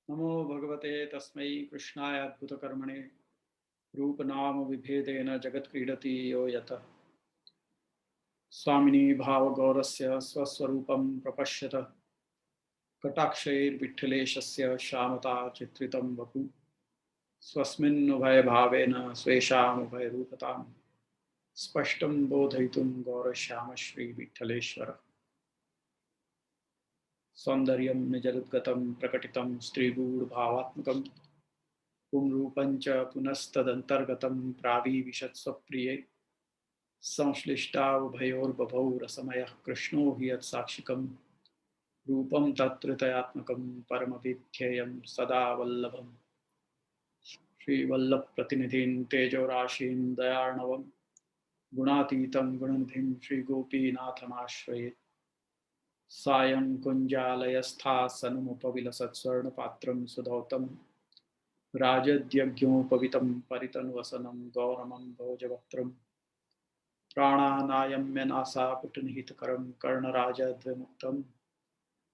नमो भगवते तस्मै कृष्णाय अद्भुतकर्मणे रूपनाम विभेदेन जगत्क्रीडति यो यतः स्वामिनी भावगौरस्य स्वस्वरूपं प्रपश्यत कटाक्षैर्विठ्ठलेशस्य श्यामता चित्रितं वपु स्वस्मिन् उभयभावेन स्वेषामुभयरूपतां स्पष्टं बोधयितुं गौरश्याम श्रीविठ्ठलेश्वरः सौन्दर्यं निजरुद्गतं प्रकटितं स्त्रीगूढभावात्मकं पुंरूपं च पुनस्तदन्तर्गतं प्राविविशत्स्वप्रिये संश्लिष्टावुभयोर्बभौ रसमयः कृष्णो हि यत्साक्षिकं रूपं तत्त्रितयात्मकं परमविध्येयं सदा वल्लभं श्रीवल्लभप्रतिनिधिं तेजोराशिं दयार्णवं गुणातीतं गुणनिधिं श्रीगोपीनाथमाश्रये सायं कुञ्जालयस्थासनमुपविलसत्स्वर्णपात्रं सुधौतं राजद्यज्ञोपवितं परितनुवसनं गौरमं भोजवक्त्रं प्राणानायम्यनासापुटनिहितकरं कर्णराजद्विमुक्तं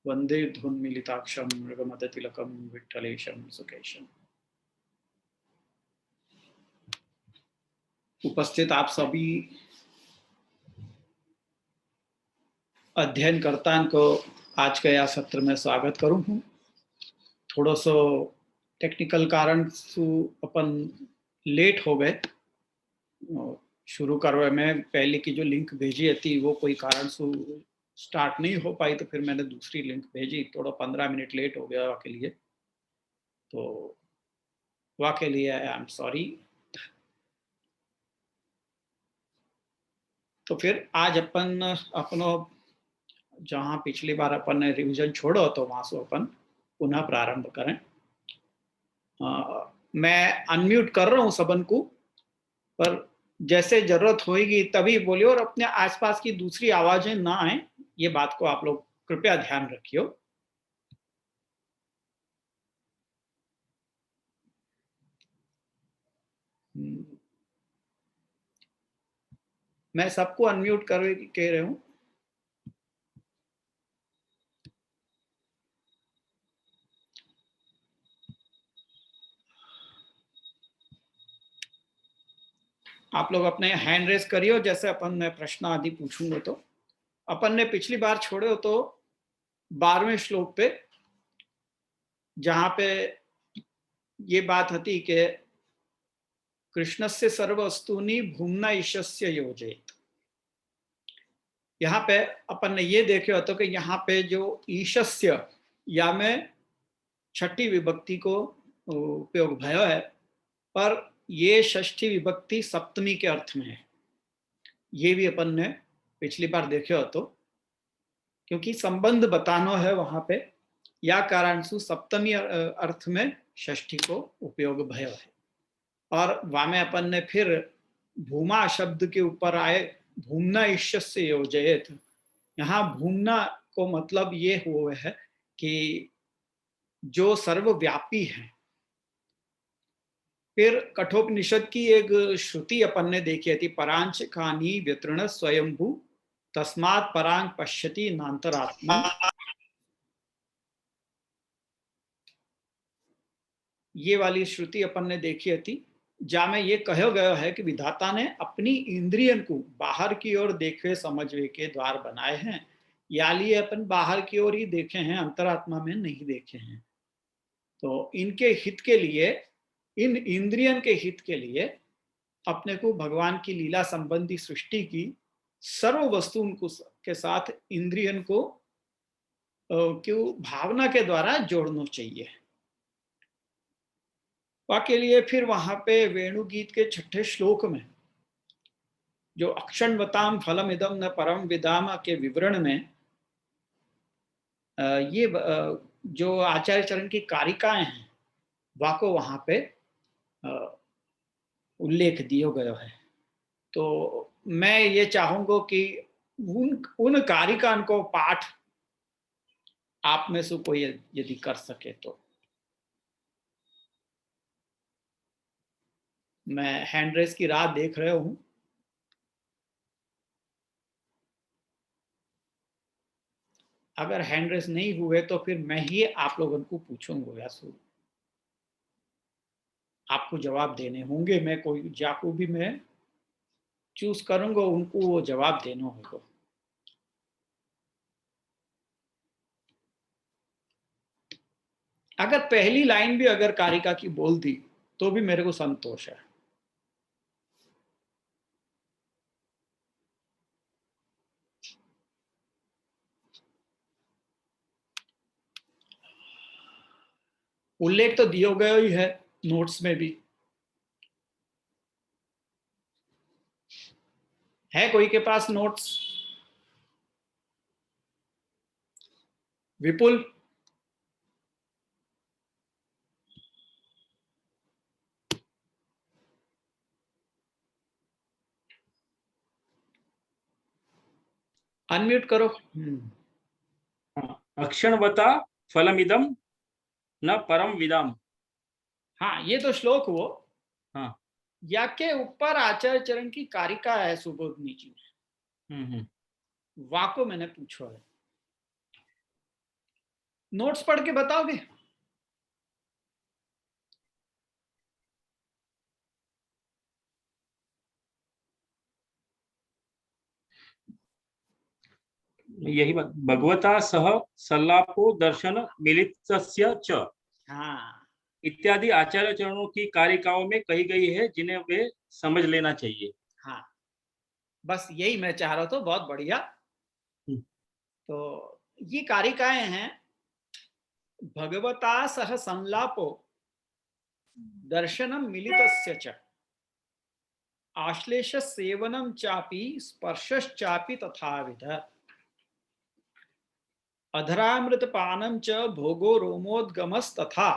वन्दे धुन्मीलिताक्षं मृगमदतिलकं विठ्ठलेशं सुकेशम्। उपस्थित आप सभी अध्ययनकर्ताओं को आज के यह सत्र में स्वागत करूं हूं। थोड़ा सो टेक्निकल कारण से अपन लेट हो गए शुरू करवे में। पहले की जो लिंक भेजी थी वो कोई कारण से स्टार्ट नहीं हो पाई, तो फिर मैंने दूसरी लिंक भेजी। थोड़ा 15 मिनट लेट हो गया वाके लिए, तो वाके लिए आई एम सॉरी। तो फिर आज अपन अपनो जहां पिछली बार अपन ने रिवीजन छोड़ो तो वहां से अपन पुनः प्रारंभ करें। मैं अनम्यूट कर रहा हूं सबन को, पर जैसे जरूरत होगी तभी बोलिए, और अपने आसपास की दूसरी आवाजें ना आए, ये बात को आप लोग कृपया ध्यान रखियो। मैं सबको अनम्यूट कर कह रहे हूं। आप लोग अपने हैंड रेस करियो जैसे अपन मैं प्रश्न आदि पूछूंगा। तो अपन ने पिछली बार छोड़े हो तो 12वें श्लोक पे, जहां पे ये बात थी कि कृष्णस्य सर्ववस्तूनि भूम्ना ईशस्य योजयेत। यहाँ पे अपन ने ये देखे होते कि यहाँ पे जो ईशस्य या में छठी विभक्ति को उपयोग भयो है, पर ये षष्ठी विभक्ति सप्तमी के अर्थ में है। ये भी अपन ने पिछली बार देखे हो, तो क्योंकि संबंध बताना है वहां पे, या कारण से सप्तमी अर्थ में षष्ठी को उपयोग भयो है। और वामे अपन ने फिर भूमा शब्द के ऊपर आए, भूमना ईश्य योजयत। यहाँ भूमना को मतलब ये हुआ है कि जो सर्वव्यापी है। फिर कठोपनिषद की एक श्रुति अपन ने देखी थी, परांच खानी व्यतृण स्वयंभू तस्मात् परांग पश्यति नान्तरात्मन। ये वाली श्रुति अपन ने देखी थी, जहाँ में ये कहो गया है कि विधाता ने अपनी इंद्रियन को बाहर की ओर देखे समझवे के द्वार बनाए हैं, या लिए अपन बाहर की ओर ही देखे हैं, अंतरात्मा में नहीं देखे हैं। तो इनके हित के लिए, इन इंद्रियन के हित के लिए अपने को भगवान की लीला संबंधी सृष्टि की सर्व वस्तु के साथ इंद्रियन को क्यों भावना के द्वारा जोड़ना चाहिए। के लिए फिर वहां पे वेणु गीत के 6ठे श्लोक में जो अक्षणवताम फलम इदम न परम विदाम के विवरण में ये जो आचार्य चरण की कारिकाएं हैं वाको वहां पे उल्लेख दिया गया है। तो मैं ये चाहूंगा कि उन कारिकाओं को पाठ आप में से कोई यदि कर सके तो। मैं हैंड रेस की राह देख रहा हूं। अगर हैंड रेस नहीं हुए तो फिर मैं ही आप लोगों को पूछूंगा, व्यासु आपको जवाब देने होंगे। मैं कोई जाको भी मैं चूज करूंगा, उनको वो जवाब देना होगा। अगर पहली लाइन भी अगर कारिका की बोल दी तो भी मेरे को संतोष है। उल्लेख तो दिया गया ही है नोट्स में भी। है कोई के पास नोट्स? विपुल? अनम्यूट करो। अक्षणवता फलमिदम न परम विदाम। हाँ, ये तो श्लोक हुआ। हाँ। या के ऊपर आचार्य चरण की कारिका है सुबोधनी जी में। वाको मैंने पूछा है। नोट्स पढ़ के बताओगे? यही बात, भगवता सह सल्लापो दर्शन मिलितस्य च हाँ, इत्यादि आचार्य चरणों की कारिकाओं में कही गई है, जिन्हें वे समझ लेना चाहिए। हाँ, बस यही मैं चाह रहा था। बहुत बढ़िया। तो ये कारिकाएं हैं। भगवता सह संलापो दर्शनम मिलितस्य च आश्लेष सेवनम चापि स्पर्शश्चापि तथाविध अधरामृत पानम च भोगो रोमोद्गमस्तथा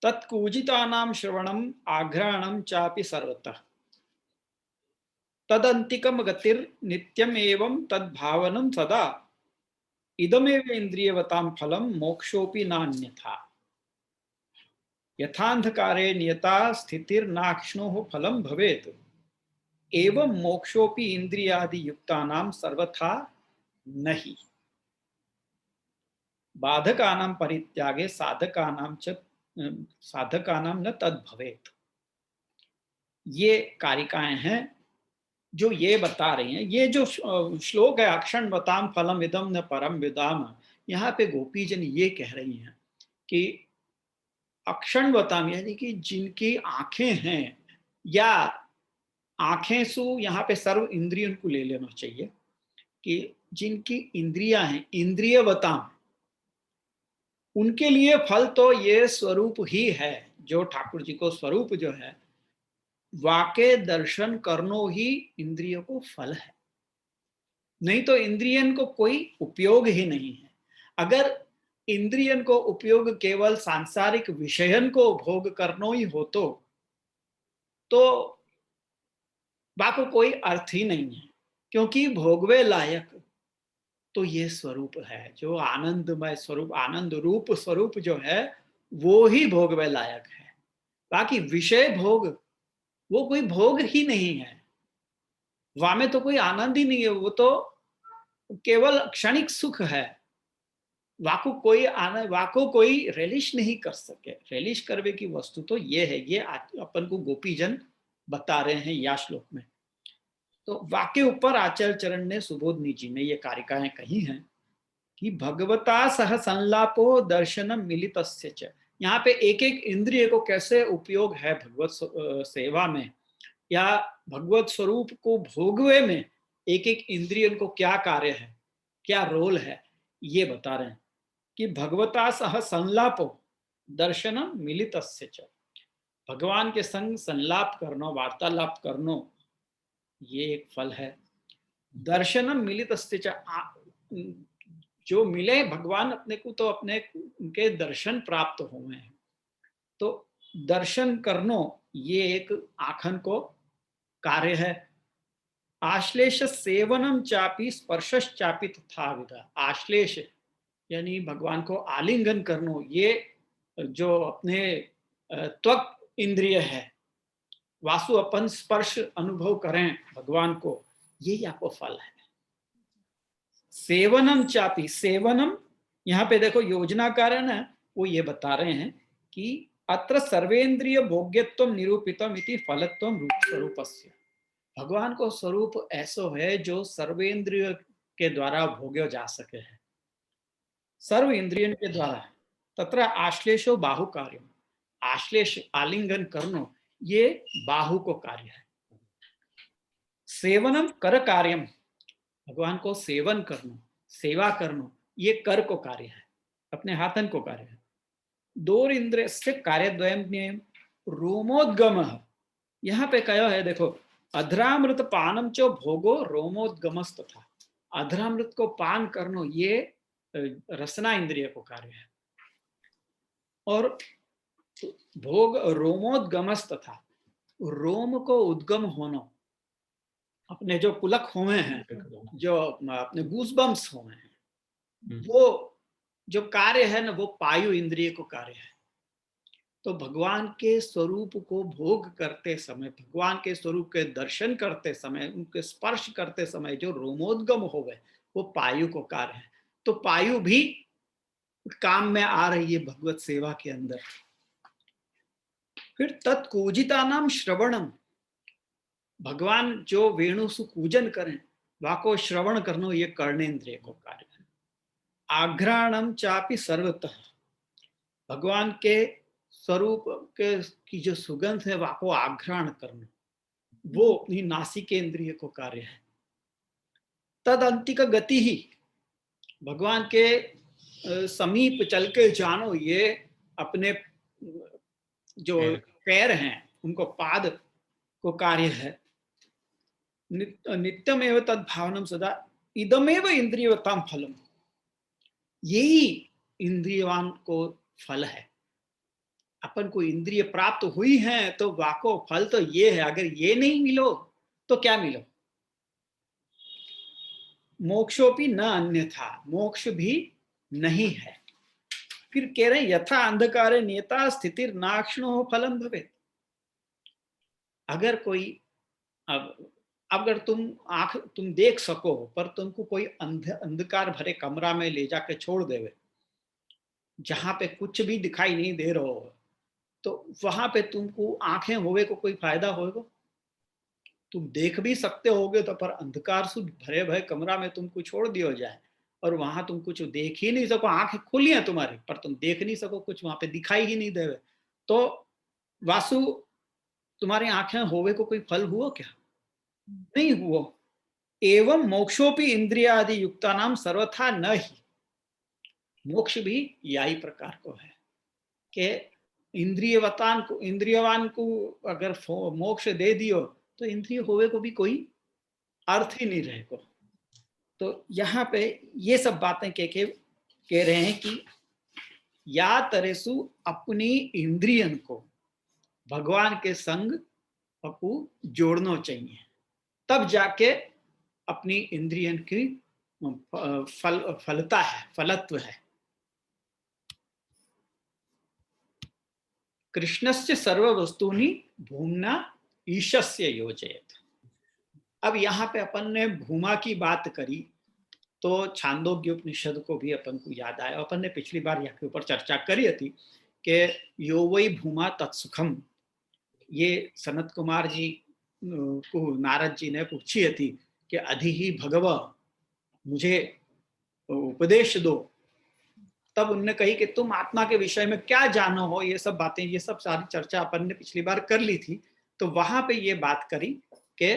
तत्कूजितानां श्रवणम आघ्राणम चापि सर्वतः तदंतिकम गतिर नित्यम एवं तद्भावनम सदा इदमेव इंद्रियवताम फलम मोक्षोपि नान्यथा यथांधकारे नियता स्थितिर्नाक्ष्णोः फलम भवेत् एवं मोक्षोपि इंद्रियादि युक्तानां सर्वथा नहीं बाधकानां परित्यागे साधकानां न तद भवेत्। ये कारिकाएं हैं जो ये बता रही हैं। ये जो श्लोक है अक्षण बताम फलम इदम न परम विदाम, यहाँ पे गोपी जन ये कह रही हैं कि अक्षण बताम यानी कि जिनकी आंखें हैं, या आंखें सु यहाँ पे सर्व इंद्रियों को ले लेना चाहिए कि जिनकी इंद्रियां हैं, इंद्रियवताम, उनके लिए फल तो ये स्वरूप ही है। जो ठाकुर जी को स्वरूप जो है, वाके दर्शन करनो ही इंद्रियों को फल है। नहीं तो इंद्रियन को कोई उपयोग ही नहीं है। अगर इंद्रियन को उपयोग केवल सांसारिक विषयन को भोग करनो ही हो तो बाको कोई अर्थ ही नहीं है। क्योंकि भोगवे लायक तो ये स्वरूप है, जो आनंदमय स्वरूप, आनंद रूप स्वरूप जो है, वो ही भोगवे लायक है। बाकी विषय भोग वो कोई भोग ही नहीं है। वहां में तो कोई आनंद ही नहीं है, वो तो केवल क्षणिक सुख है। वाको कोई आनंद, वाको कोई रेलिश नहीं कर सके। रेलिश करने की वस्तु तो ये है। ये अपन को गोपीजन बता रहे हैं या श्लोक में। तो वाक्य ऊपर आचार्य चरण ने, सुबोधनी जी ने ये कारिकाएं कही हैं कि भगवता सह संलापो दर्शनम मिलितस्य च। यहाँ पे एक एक इंद्रिय को कैसे उपयोग है भगवत सेवा में, या भगवत स्वरूप को भोगवे में एक एक इंद्रियन को क्या कार्य है, क्या रोल है, ये बता रहे हैं कि भगवता सह संलापो दर्शनम मिलितस्य च। भगवान के संग संलाप करना, वार्तालाप करना, ये एक फल है। दर्शनम मिलितस्य च, जो मिले भगवान अपने को तो अपने उनके दर्शन प्राप्त हुए हैं। तो दर्शन करनो ये एक आखन को कार्य है। आश्लेष सेवनम चापी स्पर्शश्चापि तथा विधा। आश्लेष यानी भगवान को आलिंगन करनो, ये जो अपने त्वक इंद्रिय है, वासु अपन स्पर्श अनुभव करें भगवान को, यही आपको फल है। सेवनम चापी, सेवनम, यहाँ पे देखो योजनाकार है ना, वो ये बता रहे हैं कि अत्र सर्वेंद्रिय भोग्यत्व निरूपितम इति फलत्वम रूप स्वरूपस्य। भगवान को स्वरूप ऐसो है जो सर्वेंद्रिय के द्वारा भोग्य जा सके है, सर्व इंद्रियन के द्वारा। तत्र आश्लेषो बाहु कार्य, आश्लेष आलिंगन करनो ये बाहु को कार्य है। सेवनम कर कार्यम, भगवान को सेवन करना, सेवा करना, ये कर को कार्य है, अपने हाथन को कार्य है। दो इंद्रिय से कार्यद्वयम रोमोद्गम, यहाँ पे कहो है देखो, अधरामृत पानम चो भोगो रोमोद्गमस्त था। अधरामृत को पान करनो ये रसना इंद्रिय को कार्य है, और भोग रोमोद्गमस्त था, रोम को उद्गम होना, अपने जो पुलक हुए हैं, जो अपने गूसबम्स हुए हैं, वो जो कार्य है ना, वो पायु इंद्रिय को कार्य है। तो भगवान के स्वरूप को भोग करते समय, भगवान के स्वरूप के दर्शन करते समय, उनके स्पर्श करते समय जो रोमोद्गम हो गए, वो पायु को कार्य है। तो पायु भी काम में आ रही है भगवत सेवा के अंदर। फिर तत्कूजिता नाम श्रवणम, भगवान जो वेणु सु पूजन करें, वाको श्रवण करना, ये कर्णेन्द्रिय को कार्य है। आघ्राणम चापि सर्वतः, भगवान के स्वरूप के की जो सुगंध है वाको आघ्राण करना, वो अपनी नासिकेंद्रिय को कार्य है। तद अंतिक गति ही, भगवान के समीप चल के जानो, ये अपने जो पैर हैं उनको पाद को कार्य है। नित्यमेव तद भावनम सदा इदमेव इंद्रियवताम फलम, यही इंद्रियवान को फल है। अपन को इंद्रिय प्राप्त हुई है तो वाको फल तो ये है, अगर ये नहीं मिलो तो क्या मिलो? मोक्षोपि न अन्यथा, मोक्ष भी नहीं है। फिर कह रहे हैं यथा अंधकारे नियता स्थितिर नाक्षणो फलम भवेत्। अगर कोई, अब अगर तुम देख सको पर तुमको कोई अंधकार भरे कमरा में ले जाके छोड़ देवे, जहां पे कुछ भी दिखाई नहीं दे रहा हो, तो वहां पे तुमको आंखें होवे को कोई फायदा होगा? तुम देख भी सकते होगे तो, पर अंधकार से भरे भरे कमरा में तुमको छोड़ दिया जाए और वहां तुम कुछ देख ही नहीं सको, आंखें खुली हैं तुम्हारी पर तुम देख नहीं सको, कुछ वहां पे दिखाई ही नहीं देवे, तो वासु तुम्हारी आंखें होवे को कोई फल हुआ क्या? नहीं हुआ। एवं मोक्षोपि इंद्रियादि युक्ता नाम सर्वथा न ही, मोक्ष भी यही प्रकार को है कि इंद्रियवान को अगर मोक्ष दे दियो तो इंद्रिय होवे को भी कोई अर्थ ही नहीं रहेगा। तो यहाँ पे ये सब बातें कह रहे हैं कि या तरेसु अपनी इंद्रियन को भगवान के संग अपू जोड़ना चाहिए, तब जाके अपनी इंद्रियन की फलता है, फलत्व है। कृष्णस्य सर्व वस्तुनि भूमना ईशस्य योजयत। अब यहाँ पे अपन ने भूमा की बात करी तो छांदोग्य उपनिषद को भी अपन को याद आया। अपन ने पिछली बार यहाँ के ऊपर चर्चा करी थी कि यो वै भूमा तत्सुखम, ये सनत कुमार जी को नारद जी ने पूछी थी कि अधि ही भगव, मुझे उपदेश दो। तब उनने कही कि तुम आत्मा के विषय में क्या जानो हो, ये सब बातें, ये सब सारी चर्चा अपन ने पिछली बार कर ली थी। तो वहां पे ये बात करी कि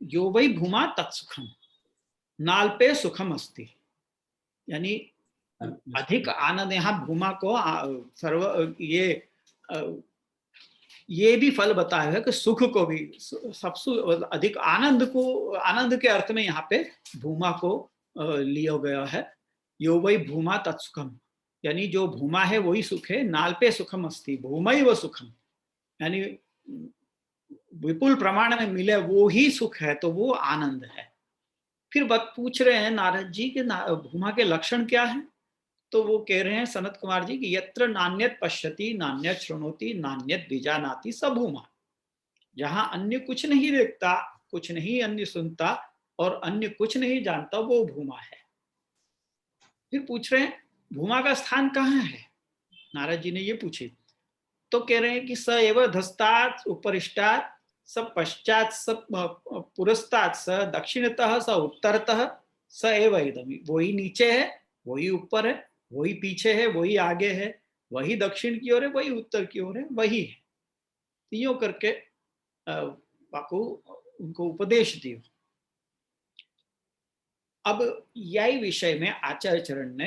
यो वै भूमा तत्सुखम, नाल पे सुखम अस्ति, यानी अधिक आनंद। यहाँ भूमा को सर्व ये भी फल बताया है कि सुख को भी, सबसे अधिक आनंद को, आनंद के अर्थ में यहाँ पे भूमा को लिया गया है। यो वै भूमा तत्सुखम, यानी जो भूमा है वही सुख है। नाल पे सुखम अस्ति भूमैव सुखम, यानी विपुल प्रमाण में मिले वो ही सुख है, तो वो आनंद है। फिर बात पूछ रहे हैं नारद जी के भूमा के लक्षण क्या है? तो वो कह रहे हैं सनत कुमार जी कि यत्र नान्यत पश्यति नान्यत शृणोति नान्यत बीजानाति स भूमा, जहां अन्य कुछ नहीं देखता, कुछ नहीं अन्य सुनता और अन्य कुछ नहीं जानता वो भूमा है। फिर पूछ रहे हैं भूमा का स्थान कहाँ है, नारद जी ने ये पूछी। तो कह रहे हैं कि स एव धस्तात् उपरिष्टात् स पश्चात स पुरस्तात् स दक्षिणतः स उत्तरतः स एव इदम्, वही नीचे है, वही ऊपर है, वही पीछे है, वही आगे है, वही दक्षिण की ओर है, वही उत्तर की ओर है, वही है। तो यूं करके बापू उनको उपदेश दियो। अब यही विषय में आचार्य चरण ने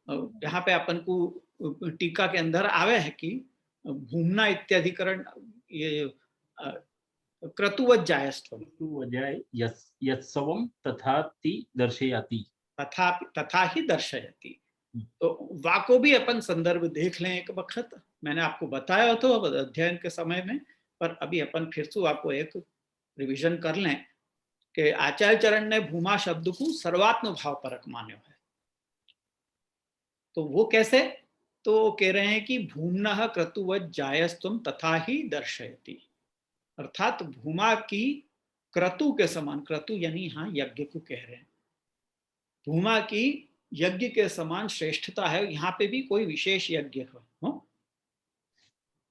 यहाँ पे अपन को टीका के अंदर आवे है कि भूमना इत्याधिकरण ये क्रतुवत जायस्त्वम वजाय यत्सवम तथाति दर्शयाति। तथा तथा ही दर्शयति। तो वा को भी अपन संदर्भ देख लें एक वक्त, मैंने आपको बताया तो अध्ययन के समय में, पर अभी अपन फिर से आपको एक रिवीजन कर लें कि आचार्य चरण ने भूमा शब्द को सर्वात्म भाव परक मान्यो है। तो वो कैसे, तो कह रहे हैं कि भूमनः क्रतुवत जायस्तुम तथा ही दर्शयति, अर्थात भूमा की क्रतु के समान, क्रतु यानी यहाँ यज्ञ को कह रहे हैं, भूमा की यज्ञ के समान श्रेष्ठता है। यहाँ पे भी कोई विशेष यज्ञ हो,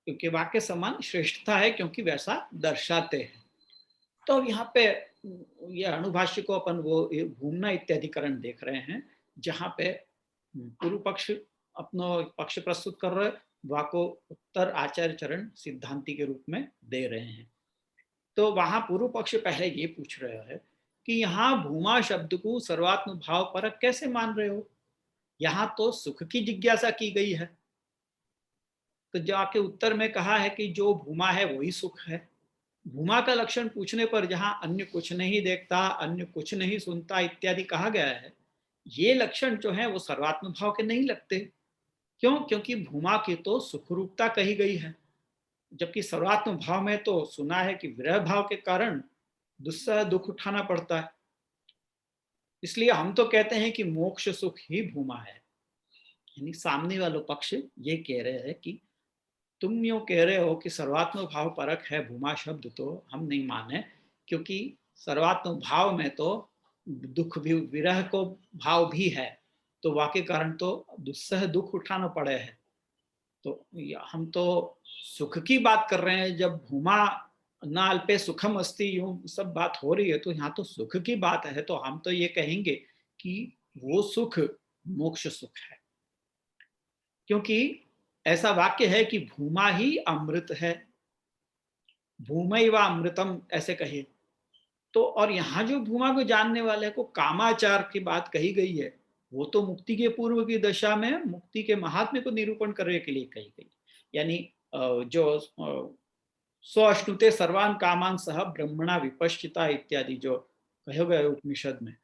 क्योंकि वाक्य समान श्रेष्ठता है, क्योंकि वैसा दर्शाते हैं। तो यहाँ पे ये अनुभाष्य को अपन वो भूमना इत्याधिकरण देख रहे हैं, जहाँ पे पूर्व पक्ष अपना पक्ष प्रस्तुत कर रहे, वाको उत्तर आचार्य चरण सिद्धांति के रूप में दे रहे हैं। तो वहां पूर्व पक्ष पहले ये पूछ रहे हैं कि यहाँ भूमा शब्द को सर्वात्म भाव परक कैसे मान रहे हो, यहाँ तो सुख की जिज्ञासा की गई है। तो जाके उत्तर में कहा है कि जो भूमा है वही सुख है। भूमा का लक्षण पूछने पर जहां अन्य कुछ नहीं देखता, अन्य कुछ नहीं सुनता इत्यादि कहा गया है, ये लक्षण जो है वो सर्वात्म भाव के नहीं लगते। क्यों? क्योंकि भूमा की तो सुख रूपता कही गई है, जबकि सर्वात्म भाव में तो सुना है कि विरह भाव के कारण दुस्सह दुख उठाना पड़ता है। इसलिए हम तो कहते हैं कि मोक्ष सुख ही भूमा है। यानी सामने वाला पक्ष ये कह रहे हैं कि तुम यूं कह रहे हो कि सर्वात्म भाव परक है भूमा शब्द, तो हम नहीं माने, क्योंकि सर्वात्म भाव में तो दुख भी, विरह को भाव भी है, तो वाकई कारण तो दुस्सह दुख उठाना पड़े है। तो हम तो सुख की बात कर रहे हैं, जब भूमा ना अल्पे सुखम अस्ति यूं सब बात हो रही है, तो यहाँ तो सुख की बात है, तो हम तो ये कहेंगे कि वो सुख मोक्ष सुख है। क्योंकि ऐसा वाक्य है कि भूमा ही अमृत है, भूमैव अमृतम ऐसे कहे। तो और यहाँ जो भूमा को जानने वाले को कामाचार की बात कही गई है, वो तो मुक्ति के पूर्व की दशा में मुक्ति के महात्म्य को निरूपण करने के लिए कही गई। यानी जो स्वश्नुते सर्वान कामान सह ब्रह्मणा विपश्चिता इत्यादि जो कहे गए उपनिषद में,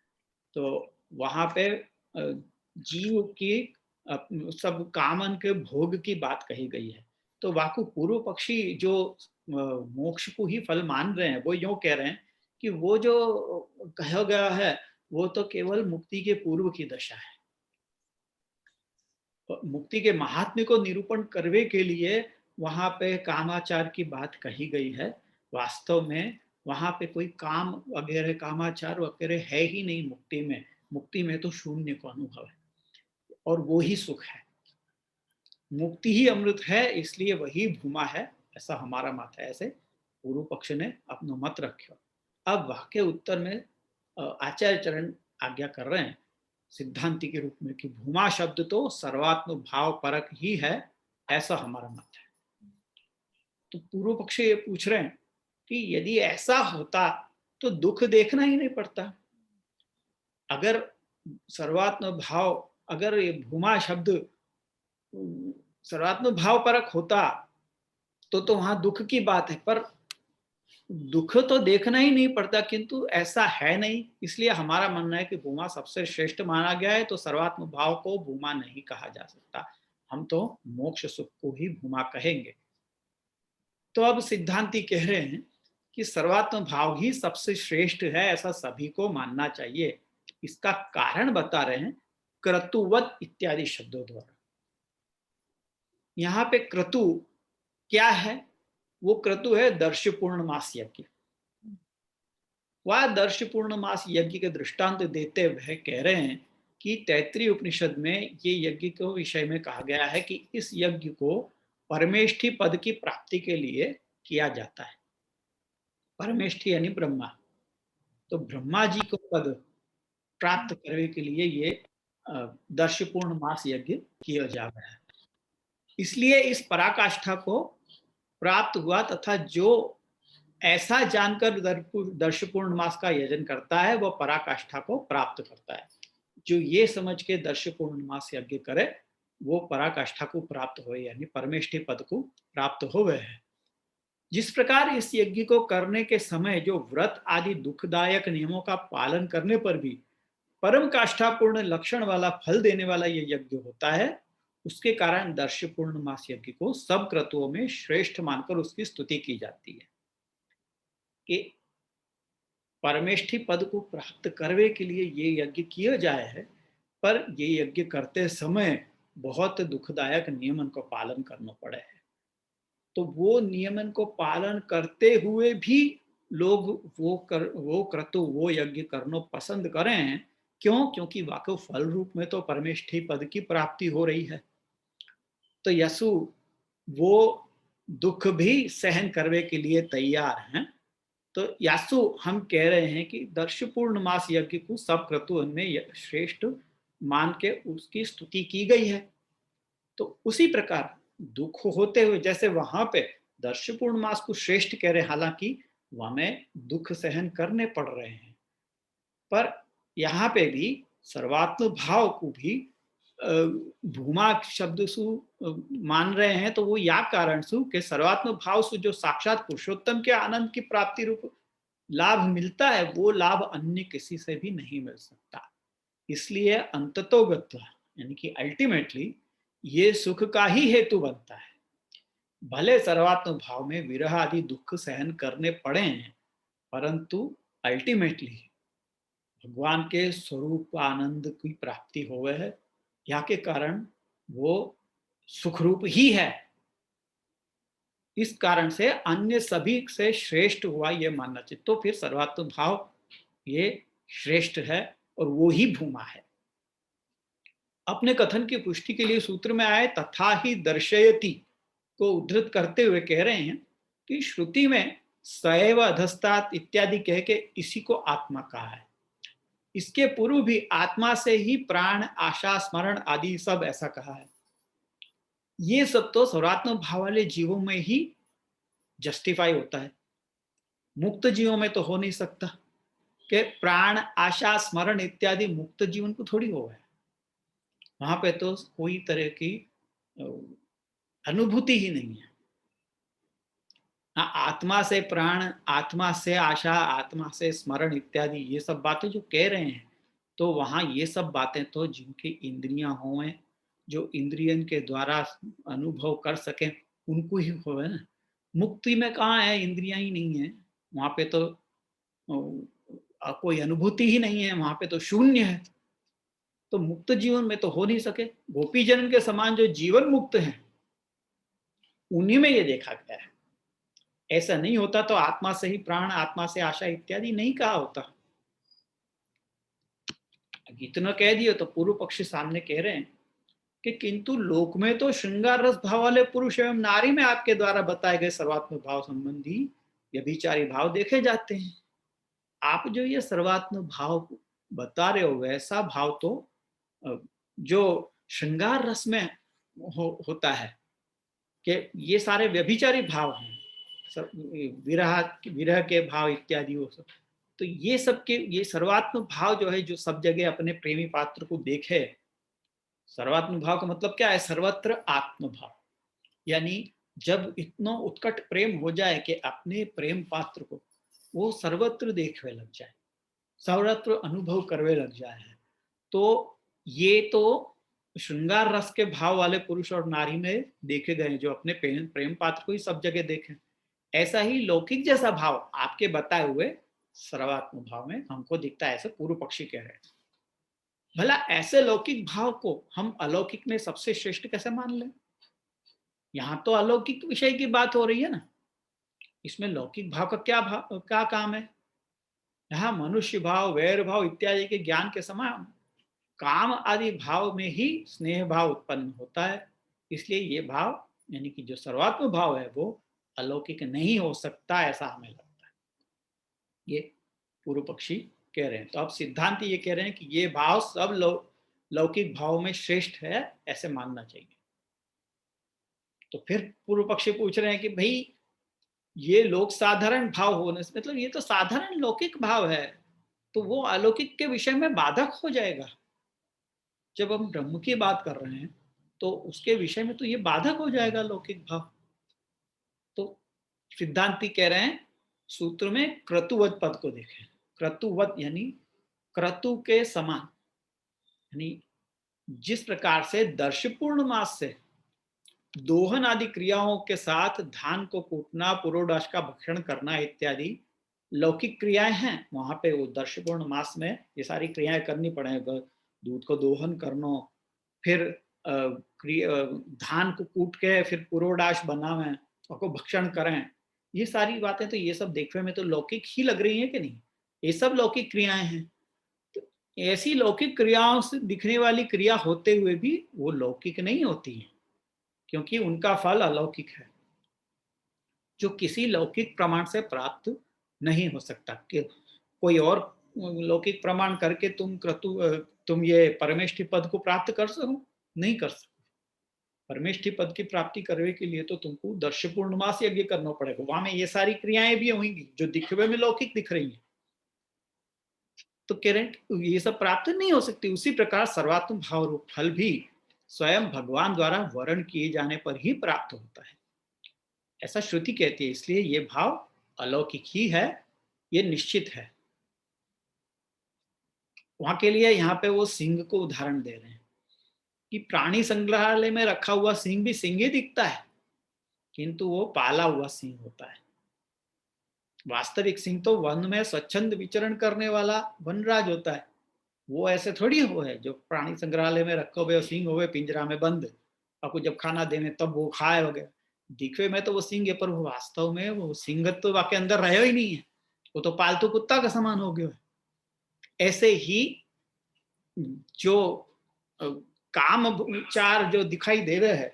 तो वहां पे जीव की सब कामन के भोग की बात कही गई है। तो वाकु पूर्व पक्षी जो मोक्ष को ही फल मान रहे हैं, वो यूं कह रहे हैं कि वो जो कहा गया है वो तो केवल मुक्ति के पूर्व की दशा है। मुक्ति के महात्म्य को निरूपण करने के लिए वहां पे कामाचार की बात कही गई है। वास्तव में वहां पे कोई काम वगैरह, कामाचार वगैरह है ही नहीं मुक्ति में। मुक्ति में तो शून्य को अनुभव है, और वो ही सुख है। मुक्ति ही अमृत है, इसलिए वही भूमा है, ऐसा हमारा मत है। ऐसे पूर्व पक्ष ने अपना मत रखा। अब वाक्य उत्तर में आचार्य चरण आज्ञा कर रहे हैं सिद्धांति के रूप में कि भूमा शब्द तो सर्वात्म भाव परक ही है, ऐसा हमारा मत है। तो पूर्व पक्ष ये पूछ रहे हैं कि यदि ऐसा होता तो दुख देखना ही नहीं पड़ता। अगर सर्वात्म भाव, अगर ये भूमा शब्द सर्वात्म भाव परक होता तो वहां दुख की बात है, पर दुख तो देखना ही नहीं पड़ता, किंतु ऐसा है नहीं। इसलिए हमारा मानना है कि भूमा सबसे श्रेष्ठ माना गया है, तो सर्वात्म भाव को भूमा नहीं कहा जा सकता। हम तो मोक्ष सुख को ही भूमा कहेंगे। तो अब सिद्धांति कह रहे हैं कि सर्वात्म भाव ही सबसे श्रेष्ठ है, ऐसा सभी को मानना चाहिए। इसका कारण बता रहे हैं क्रतुवत इत्यादि शब्दों द्वारा। यहाँ पे क्रतु क्या है? वो क्रतु है दर्श पूर्णमास यज्ञ। वह दर्श पूर्णमास यज्ञ के दृष्टांत देते हुए कह रहे हैं कि तैत्रीय उपनिषद में ये यज्ञ के विषय में कहा गया है कि इस यज्ञ को परमेष्ठी पद की प्राप्ति के लिए किया जाता है। परमेष्ठी यानी ब्रह्मा, तो ब्रह्मा जी को पद प्राप्त करने के लिए ये दर्श पूर्णमास यज्ञ किया जा रहा है। इसलिए इस पराकाष्ठा को प्राप्त हुआ, तथा जो ऐसा जानकर दर्श पूर्णमास का यजन करता है वह पराकाष्ठा को प्राप्त करता है। जो ये समझ के दर्श पूर्णमास यज्ञ करे वो पराकाष्ठा को प्राप्त हो, यानी परमेष्ठी पद को प्राप्त हो गए हैं। जिस प्रकार इस यज्ञ को करने के समय जो व्रत आदि दुखदायक नियमों का पालन करने पर भी परम काष्ठापूर्ण लक्षण वाला फल देने वाला ये यज्ञ होता है, उसके कारण दर्श पूर्णमास यज्ञ को सब क्रतुओं में श्रेष्ठ मानकर उसकी स्तुति की जाती है कि परमेष्ठी पद को प्राप्त करने के लिए ये यज्ञ किया जाए है, पर ये यज्ञ करते समय बहुत दुखदायक नियमन को पालन करना पड़े है। तो वो नियमन को पालन करते हुए भी लोग वो क्रतु वो यज्ञ करना पसंद करें हैं। क्यों? क्योंकि वाकई फल रूप में तो परमेष्ठी पद की प्राप्ति हो रही है। तो यसु वो दुख भी सहन करने के लिए तैयार हैं। तो यासु हम कह रहे हैं कि दर्श पूर्णमास यज्ञ को सब क्रतु में श्रेष्ठ मान के उसकी स्तुति की गई है। तो उसी प्रकार दुख होते हुए जैसे वहां पे दर्श पूर्णमास को श्रेष्ठ कह रहे, हालांकि वहां में दुख सहन करने पड़ रहे हैं, पर यहाँ पे भी सर्वात्म भाव को भी भूमा शब्द सु मान रहे हैं। तो वो या कारण सु के सर्वात्म भाव से जो साक्षात पुरुषोत्तम के आनंद की प्राप्ति रूप लाभ मिलता है, वो लाभ अन्य किसी से भी नहीं मिल सकता। इसलिए अंततोगत्वा यानी कि अल्टीमेटली ये सुख का ही हेतु बनता है। भले सर्वात्म भाव में विरह आदि दुख सहन करने पड़े हैं, परंतु अल्टीमेटली भगवान के स्वरूप आनंद की प्राप्ति हो गए है, यहाँ के कारण वो सुखरूप ही है। इस कारण से अन्य सभी से श्रेष्ठ हुआ ये मानना चाहिए। तो फिर सर्वात्म भाव ये श्रेष्ठ है और वो ही भूमा है। अपने कथन की पुष्टि के लिए सूत्र में आए तथा ही दर्शयति को उद्धृत करते हुए कह रहे हैं कि श्रुति में सैव अधस्तात इत्यादि कह के इसी को आत्मा कहा है। इसके पूर्व भी आत्मा से ही प्राण आशा स्मरण आदि सब ऐसा कहा है। ये सब तो सर्वात्म भाव वाले जीवों में ही जस्टिफाई होता है, मुक्त जीवों में तो हो नहीं सकता कि प्राण आशा स्मरण इत्यादि मुक्त जीवन को थोड़ी होगा। वहां पे तो कोई तरह की अनुभूति ही नहीं है। आत्मा से प्राण, आत्मा से आशा, आत्मा से स्मरण इत्यादि ये सब बातें जो कह रहे हैं, तो वहां ये सब बातें तो जिनकी इंद्रियां हों, जो इंद्रियन के द्वारा अनुभव कर सके उनको ही होवे ना। मुक्ति में कहाँ है, इंद्रियां ही नहीं है वहां पे, तो कोई अनुभूति ही नहीं है, वहां पे तो शून्य है। तो मुक्त जीवन में तो हो नहीं सके। गोपी जन के समान जो जीवन मुक्त है उन्हीं में ये देखा गया है। ऐसा नहीं होता तो आत्मा से ही प्राण, आत्मा से आशा इत्यादि नहीं कहा होता। इतना कह दिए तो पूर्व पक्षी सामने कह रहे हैं कि किंतु लोक में तो श्रृंगार रस भाव वाले पुरुष एवं नारी में आपके द्वारा बताए गए सर्वात्म भाव संबंधी व्यभिचारी भाव देखे जाते हैं। आप जो ये सर्वात्म भाव बता रहे हो वैसा भाव तो जो श्रृंगार रस में होता है कि ये सारे व्यभिचारी भाव हैं, विरह के भाव इत्यादि वो सब। तो ये सब के ये सर्वात्म भाव जो है, जो सब जगह अपने प्रेमी पात्र को देखे। सर्वात्म भाव का मतलब क्या है? सर्वत्र आत्म भाव, यानी जब इतना उत्कट प्रेम हो जाए कि अपने प्रेम पात्र को वो सर्वत्र देखने लग जाए, सर्वत्र अनुभव करने लग जाए, तो ये तो श्रृंगार रस के भाव वाले पुरुष और नारी में देखे गए, जो अपने प्रेम पात्र को ही सब जगह देखें। ऐसा ही लौकिक जैसा भाव आपके बताए हुए सर्वात्म भाव में हमको दिखता है, ऐसे पूर्व पक्षी कह रहे हैं। भला ऐसे लौकिक भाव को हम अलौकिक में सबसे श्रेष्ठ कैसे मान लें? यहां तो अलौकिक विषय की बात हो रही है ना, इसमें लौकिक भाव का क्या काम है? यहाँ मनुष्य भाव, वैर भाव इत्यादि के ज्ञान के समान काम आदि भाव में ही स्नेह भाव उत्पन्न होता है। इसलिए ये भाव यानी कि जो सर्वात्म भाव है वो अलौकिक नहीं हो सकता, ऐसा हमें लगता है। ये पूर्व पक्षी कह रहे हैं। तो अब सिद्धांत ये कह रहे हैं कि ये भाव सब लौकिक भाव में श्रेष्ठ है, ऐसे मानना चाहिए। तो फिर पूर्व पक्षी पूछ रहे हैं कि भाई ये लोक साधारण भाव होने से मतलब ये तो साधारण लौकिक भाव है, तो वो अलौकिक के विषय में बाधक हो जाएगा। जब हम ब्रह्म की बात कर रहे हैं तो उसके विषय में तो ये बाधक हो जाएगा लौकिक भाव। तो सिद्धांती कह रहे हैं सूत्र में क्रतुवत पद को देखें। क्रतुवत यानी क्रतु के समान, यानी जिस प्रकार से दर्श पूर्णमास से दोहन आदि क्रियाओं के साथ धान को कूटना, पुरोडाश का भक्षण करना इत्यादि लौकिक क्रियाएं हैं, वहां पे वो दर्श पूर्णमास में ये सारी क्रियाएं करनी पड़ेगा। दूध को दोहन करना, फिर धान को कूट के फिर पुरोडाश बनावें और को भक्षण करें, ये सारी बातें तो ये सब देखने में तो लौकिक ही लग रही हैं कि नहीं? ये सब लौकिक क्रियाएं हैं। तो ऐसी लौकिक क्रियाओं से दिखने वाली क्रिया होते हुए भी वो लौकिक नहीं होती है, क्योंकि उनका फल अलौकिक है जो किसी लौकिक प्रमाण से प्राप्त नहीं हो सकता। कि कोई और लौकिक प्रमाण करके तुम ये परमेष्ठी पद को प्राप्त कर सको? नहीं कर सकते। परमेष्ठी पद की प्राप्ति करने के लिए तो तुमको दर्श पूर्णमास यज्ञ करना पड़ेगा, वहां में ये सारी क्रियाएं भी होंगी जो दिखने में लौकिक दिख रही हैं। तो कह रहे हैं ये सब प्राप्त नहीं हो सकती। उसी प्रकार सर्वात्म भाव रूप फल भी स्वयं भगवान द्वारा वर्ण किए जाने पर ही प्राप्त होता है, ऐसा श्रुति कहती है। इसलिए ये भाव अलौकिक ही है, ये निश्चित है। वहां के लिए यहाँ पे वो सिंह को उदाहरण दे रहे हैं कि प्राणी संग्रहालय में रखा हुआ सिंह भी सिंह ही दिखता है, किंतु वो पाला हुआ सिंह होता है। वास्तविक सिंह तो वन में स्वच्छंद विचरण करने वाला वनराज होता है। वो ऐसे थोड़ी हो है जो प्राणी संग्रहालय में रखे हुए सिंह हुए पिंजरा में बंद, आपको जब खाना देने तब वो खाए हो गया। दिखवे में तो वो सिंह है, पर वो वास्तव में वो सिंह तो वाके अंदर रहे ही नहीं है, वो तो पालतू कुत्ता का समान हो गया है। ऐसे ही जो काम विचार जो दिखाई दे रहे हैं,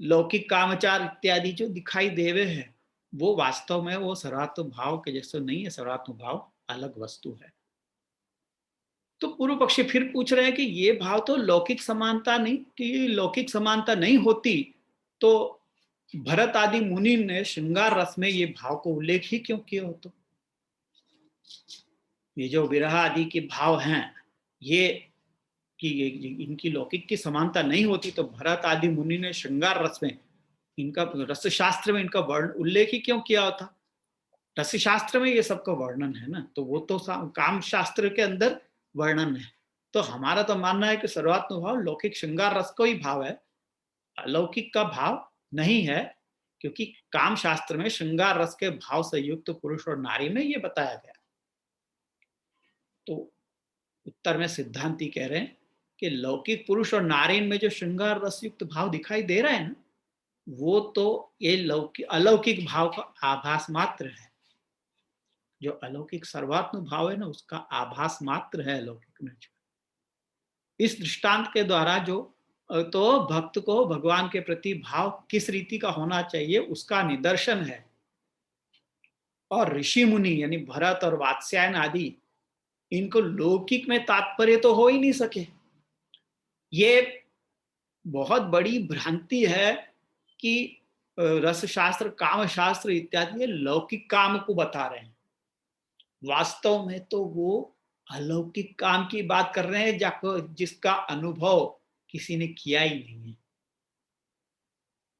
लौकिक कामचार इत्यादि जो दिखाई दे रहे हैं, वो वास्तव में वो सर्वात्म भाव के जैसे नहीं है। सर्वात्म भाव अलग वस्तु है। तो पूर्व पक्षी फिर पूछ रहे हैं कि ये भाव तो लौकिक समानता नहीं, कि लौकिक समानता नहीं होती तो भरत आदि मुनि ने श्रृंगार रस में ये भाव को उल्लेख ही क्यों किया हो? तो ये जो विरह आदि के भाव हैं, ये कि इनकी लौकिक की समानता नहीं होती तो भरत आदि मुनि ने श्रृंगार रस में इनका रस शास्त्र में इनका वर्ण उल्लेख ही क्यों किया होता? रस शास्त्र में ये सबका वर्णन है ना, तो वो तो काम शास्त्र के अंदर वर्णन है। तो हमारा तो मानना है कि सर्वात्म भाव लौकिक श्रृंगार रस को ही भाव है, अलौकिक का भाव नहीं है, क्योंकि काम शास्त्र में श्रृंगार रस के भाव से युक्त पुरुष और नारी में ये बताया गया। तो उत्तर में सिद्धांती कह रहे हैं कि लौकिक पुरुष और नारी में जो श्रृंगार रस युक्त भाव दिखाई दे रहा है ना, वो तो ये अलौकिक भाव का आभास मात्र है। जो अलौकिक सर्वात्म भाव है ना, उसका आभास मात्र है अलौकिक में। इस दृष्टांत के द्वारा जो तो भक्त को भगवान के प्रति भाव किस रीति का होना चाहिए उसका निदर्शन है। और ऋषि मुनि यानी भरत और वात्स्यायन आदि, इनको लौकिक में तात्पर्य तो हो ही नहीं सके। ये बहुत बड़ी भ्रांति है कि रस शास्त्र, काम शास्त्र इत्यादि लौकिक काम को बता रहे हैं। वास्तव में तो वो अलौकिक काम की बात कर रहे हैं जाको जिसका अनुभव किसी ने किया ही नहीं है।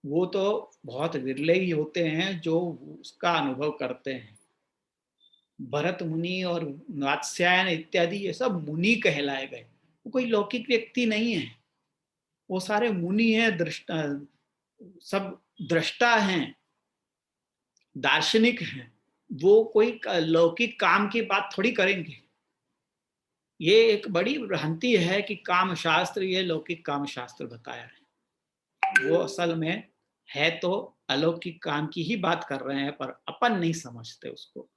वो तो बहुत विरले ही होते हैं जो उसका अनुभव करते हैं। भरत मुनि और वात्स्यायन इत्यादि ये सब मुनि कहलाए गए, वो कोई लौकिक व्यक्ति नहीं है। वो सारे मुनि हैं, दृष्टा, सब दृष्टा हैं, दार्शनिक हैं। वो कोई लौकिक काम की बात थोड़ी करेंगे। ये एक बड़ी भ्रांति है कि काम शास्त्र ये लौकिक काम शास्त्र बताया है। वो असल में है तो अलौकिक काम की ही बात कर रहे हैं, पर अपन नहीं समझते उसको।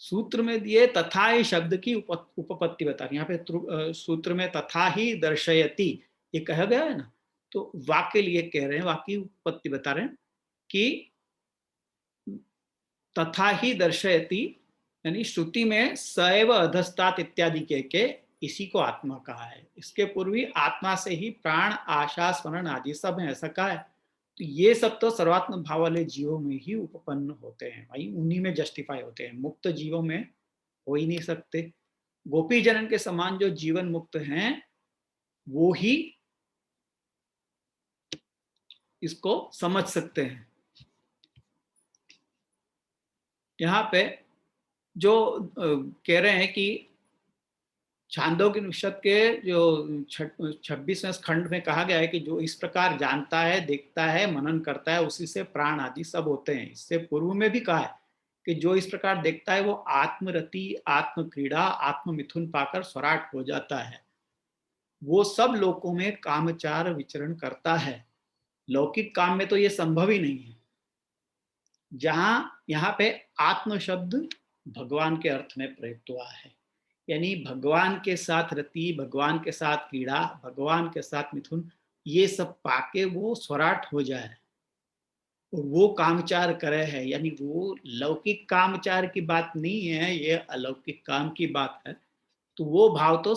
सूत्र में दिए तथा ही शब्द की उपपत्ति बता रहे, यहाँ पे सूत्र में तथा ही दर्शयति ये कहा गया है ना, तो वाक्य लिए कह रहे हैं, वाक्य उपपत्ति बता रहे हैं कि तथा ही दर्शयति, यानी श्रुति में सैव अधस्तात इत्यादि के इसी को आत्मा कहा है। इसके पूर्व ही आत्मा से ही प्राण, आशा, स्मरण आदि सब है, ऐसा कहा है। तो ये सब तो सर्वात्म भाव वाले जीवों में ही उपपन्न होते हैं भाई, उन्हीं में जस्टिफाई होते हैं, मुक्त जीवों में हो ही नहीं सकते। गोपी जनन के समान जो जीवन मुक्त हैं वो ही इसको समझ सकते हैं। यहाँ पे जो कह रहे हैं कि छांदोग्य उपनिषद के जो 26वें खंड में कहा गया है कि जो इस प्रकार जानता है, देखता है, मनन करता है, उसी से प्राण आदि सब होते हैं। इससे पूर्व में भी कहा है कि जो इस प्रकार देखता है वो आत्मरति, आत्म क्रीड़ा, आत्म मिथुन पाकर स्वराट हो जाता है। वो सब लोकों में कामचार विचरण करता है। लौकिक काम में तो ये संभव ही नहीं है। जहां यहाँ पे आत्म शब्द भगवान के अर्थ में प्रयुक्त हुआ है, यानी भगवान के साथ रति, भगवान के साथ क्रीड़ा, भगवान के साथ मिथुन, ये सब पाके वो स्वराट हो जाए और वो कामचार करे है। यानी वो लौकिक कामचार की बात नहीं है, ये अलौकिक काम की बात है। तो वो भाव तो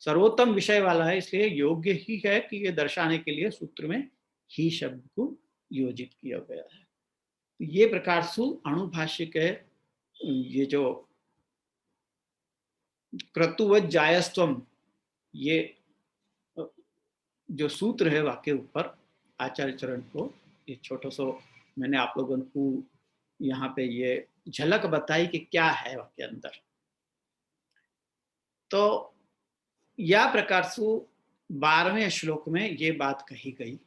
सर्वोत्तम विषय वाला है, इसलिए योग्य ही है कि ये दर्शाने के लिए सूत्र में ही शब्द को योजित किया गया है। तो ये प्रकार से अणुभाष्य के ये जो क्रतुवत जायस्त्वम, ये जो सूत्र है वाक्य ऊपर आचार्य चरण को, ये छोटा सा मैंने आप लोगों को यहाँ पे ये झलक बताई कि क्या है वाक्य अंदर। तो या प्रकार से 12वें श्लोक में ये बात कही गई।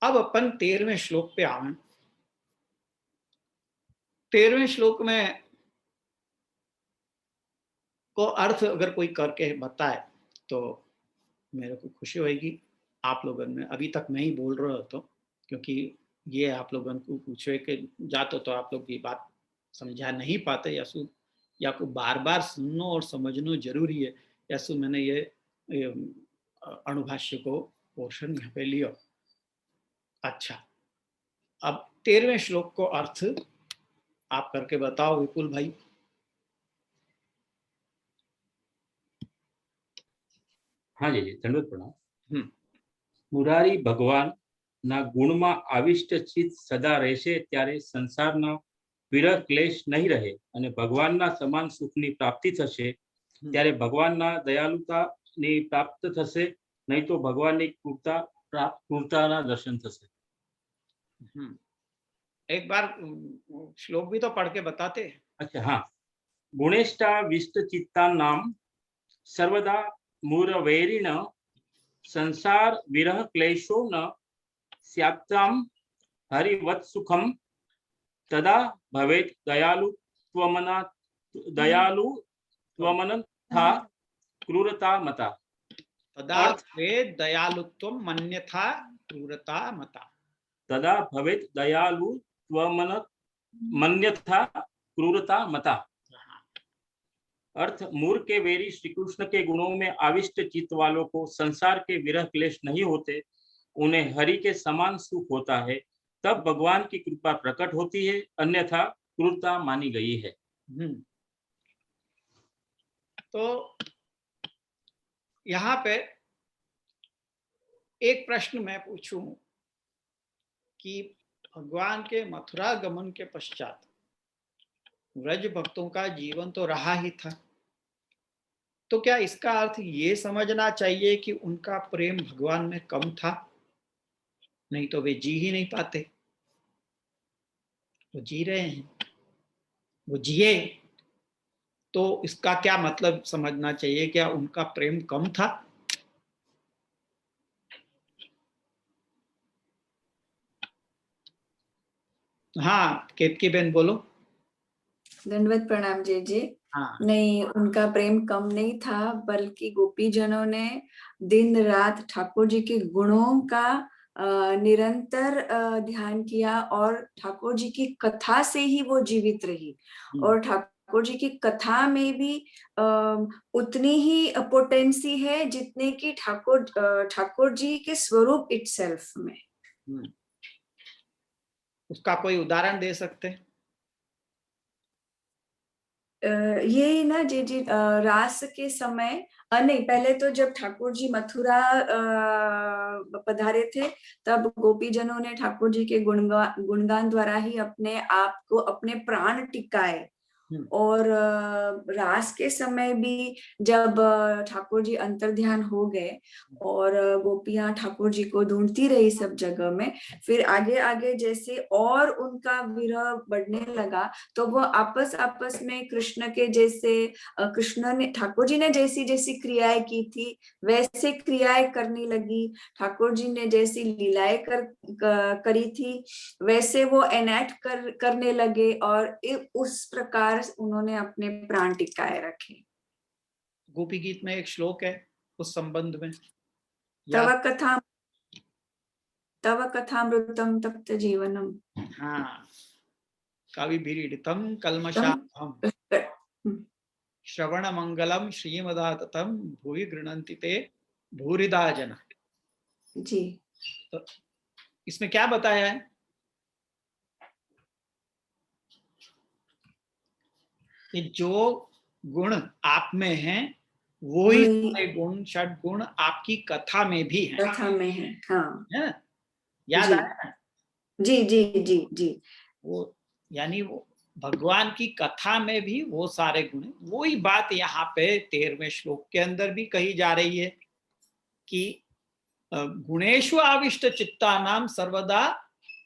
अब अपन 13वें श्लोक पे आवे। 13वें श्लोक में को अर्थ अगर कोई करके बताए तो मेरे को खुशी होगी। आप लोगों ने अभी तक मैं ही बोल रहा तो, क्योंकि ये आप लोगों को पूछे कि जातो तो आप लोग ये बात समझा नहीं पाते, या को बार बार सुनना और समझना जरूरी है। या मैंने ये अणुभाष्य को पोर्शन यहाँ पे लिया। अच्छा, अब 13वें श्लोक को अर्थ आप करके बताओ विपुल भाई। हाँ जी, दंडवत प्रणाम। मुरारी भगवान ना गुणમાં આવિષ્ટ ચિત્ત સદા રહેશે ત્યારે સંસારના વિરહ ક્લેશ નહીં રહે અને ભગવાનના સમાન સુખની પ્રાપ્તિ થશે ત્યારે ભગવાનના દયાલુતાની પ્રાપ્ત થશે, નહીં તો ભગવાનની ક્રૂરતાના દર્શન થશે। एक बार श्लोक भी तो पढ़ के बताते। अच्छा, हाँ। गुणेष्टा विष्ट चित्ता नाम सर्वदा मूरवैरिण संसार विरह क्लेशो न स्यात्ताम हरिवत् सुखम तदा भवेत् दयालुत्वमनथा क्रूरता मता। तदा भवेत् दयालुत्वम मन्यथा क्रूरता मता। तदा भवेत् दयालुत्वमन्यथा क्रूरता मता। अर्थ, मूर के वेरी श्री कृष्ण के गुणों में आविष्ट चित्त वालों को संसार के विरह क्लेश नहीं होते, उन्हें हरि के समान सुख होता है, तब भगवान की कृपा प्रकट होती है, अन्यथा क्रूरता मानी गई है। तो यहाँ पे एक प्रश्न मैं पूछूं कि भगवान के मथुरा गमन के पश्चात व्रज भक्तों का जीवन तो रहा ही था, तो क्या इसका अर्थ ये समझना चाहिए कि उनका प्रेम भगवान में कम था? नहीं तो वे जी ही नहीं पाते। वो जी रहे हैं, वो जिए, तो इसका क्या मतलब समझना चाहिए? क्या उनका प्रेम कम था? हाँ, केतकी बहन बोलो। दंडवत प्रणाम जी। हाँ। नहीं, उनका प्रेम कम नहीं था, बल्कि गोपीजनों ने दिन रात ठाकुर जी के गुणों का निरंतर ध्यान किया और ठाकुर जी की कथा से ही वो जीवित रही। और ठाकुर जी की कथा में भी उतनी ही पोटेंसी है जितने की ठाकुर जी के स्वरूप इटसेल्फ में। उसका कोई उदाहरण दे सकते हैं? यही ना जी रास के समय नहीं, पहले तो जब ठाकुर जी मथुरा पधारे थे तब गोपीजनों ने ठाकुर जी के गुणगान द्वारा ही अपने आप को, अपने प्राण टिकाए। और रास के समय भी जब ठाकुर जी अंतर्ध्यान हो गए और गोपियां ठाकुर जी को ढूंढती रही सब जगह में, फिर आगे आगे जैसे और उनका विरह बढ़ने लगा तो वो आपस आपस में कृष्ण के जैसे, कृष्ण ने, ठाकुर जी ने जैसी जैसी क्रियाएं की थी वैसे क्रियाएं करने लगी। ठाकुर जी ने जैसी लीलाएं करी थी वैसे वो एनेक्ट करने लगे और उस प्रकार उन्होंने अपने प्राण टिकाए रखे। गोपी गीत में एक श्लोक है उस संबंध में, तव कथामृतम तप्त जीवनम। हाँ, कविभिरीडितम कल्मषापहम श्रवण मंगलम श्रीमदाततम भुवि गृह्णन्ति ते भूरिदा जना। जी, तो इसमें क्या बताया है कि जो गुण आप में हैं वो ही सारे गुण, षड गुण आपकी कथा में भी हैं। कथा में है, हाँ, है ना? याद आया ना? जी जी जी जी। वो यानी वो भगवान की कथा में भी वो सारे गुण, वही बात यहाँ पे 13वें श्लोक के अंदर भी कही जा रही है कि गुणेषु आविष्ट चित्ता नाम सर्वदा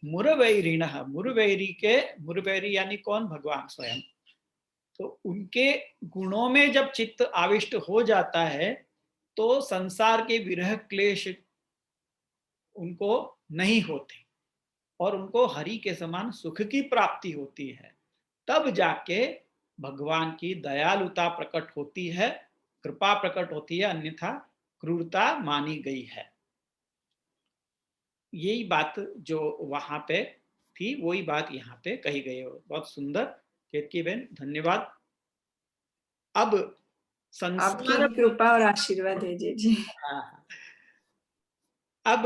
मुरवैरिण। मुरवैरी यानी कौन? भगवान स्वयं। तो उनके गुणों में जब चित्त आविष्ट हो जाता है तो संसार के विरह क्लेश उनको नहीं होते और उनको हरि के समान सुख की प्राप्ति होती है। तब जाके भगवान की दयालुता प्रकट होती है, कृपा प्रकट होती है, अन्यथा क्रूरता मानी गई है। यही बात जो वहां पे थी वही बात यहाँ पे कही गई है। बहुत सुंदर केतकी बहन, धन्यवाद। अब संसार, आपकी कृपा और आशीर्वाद है जी। अब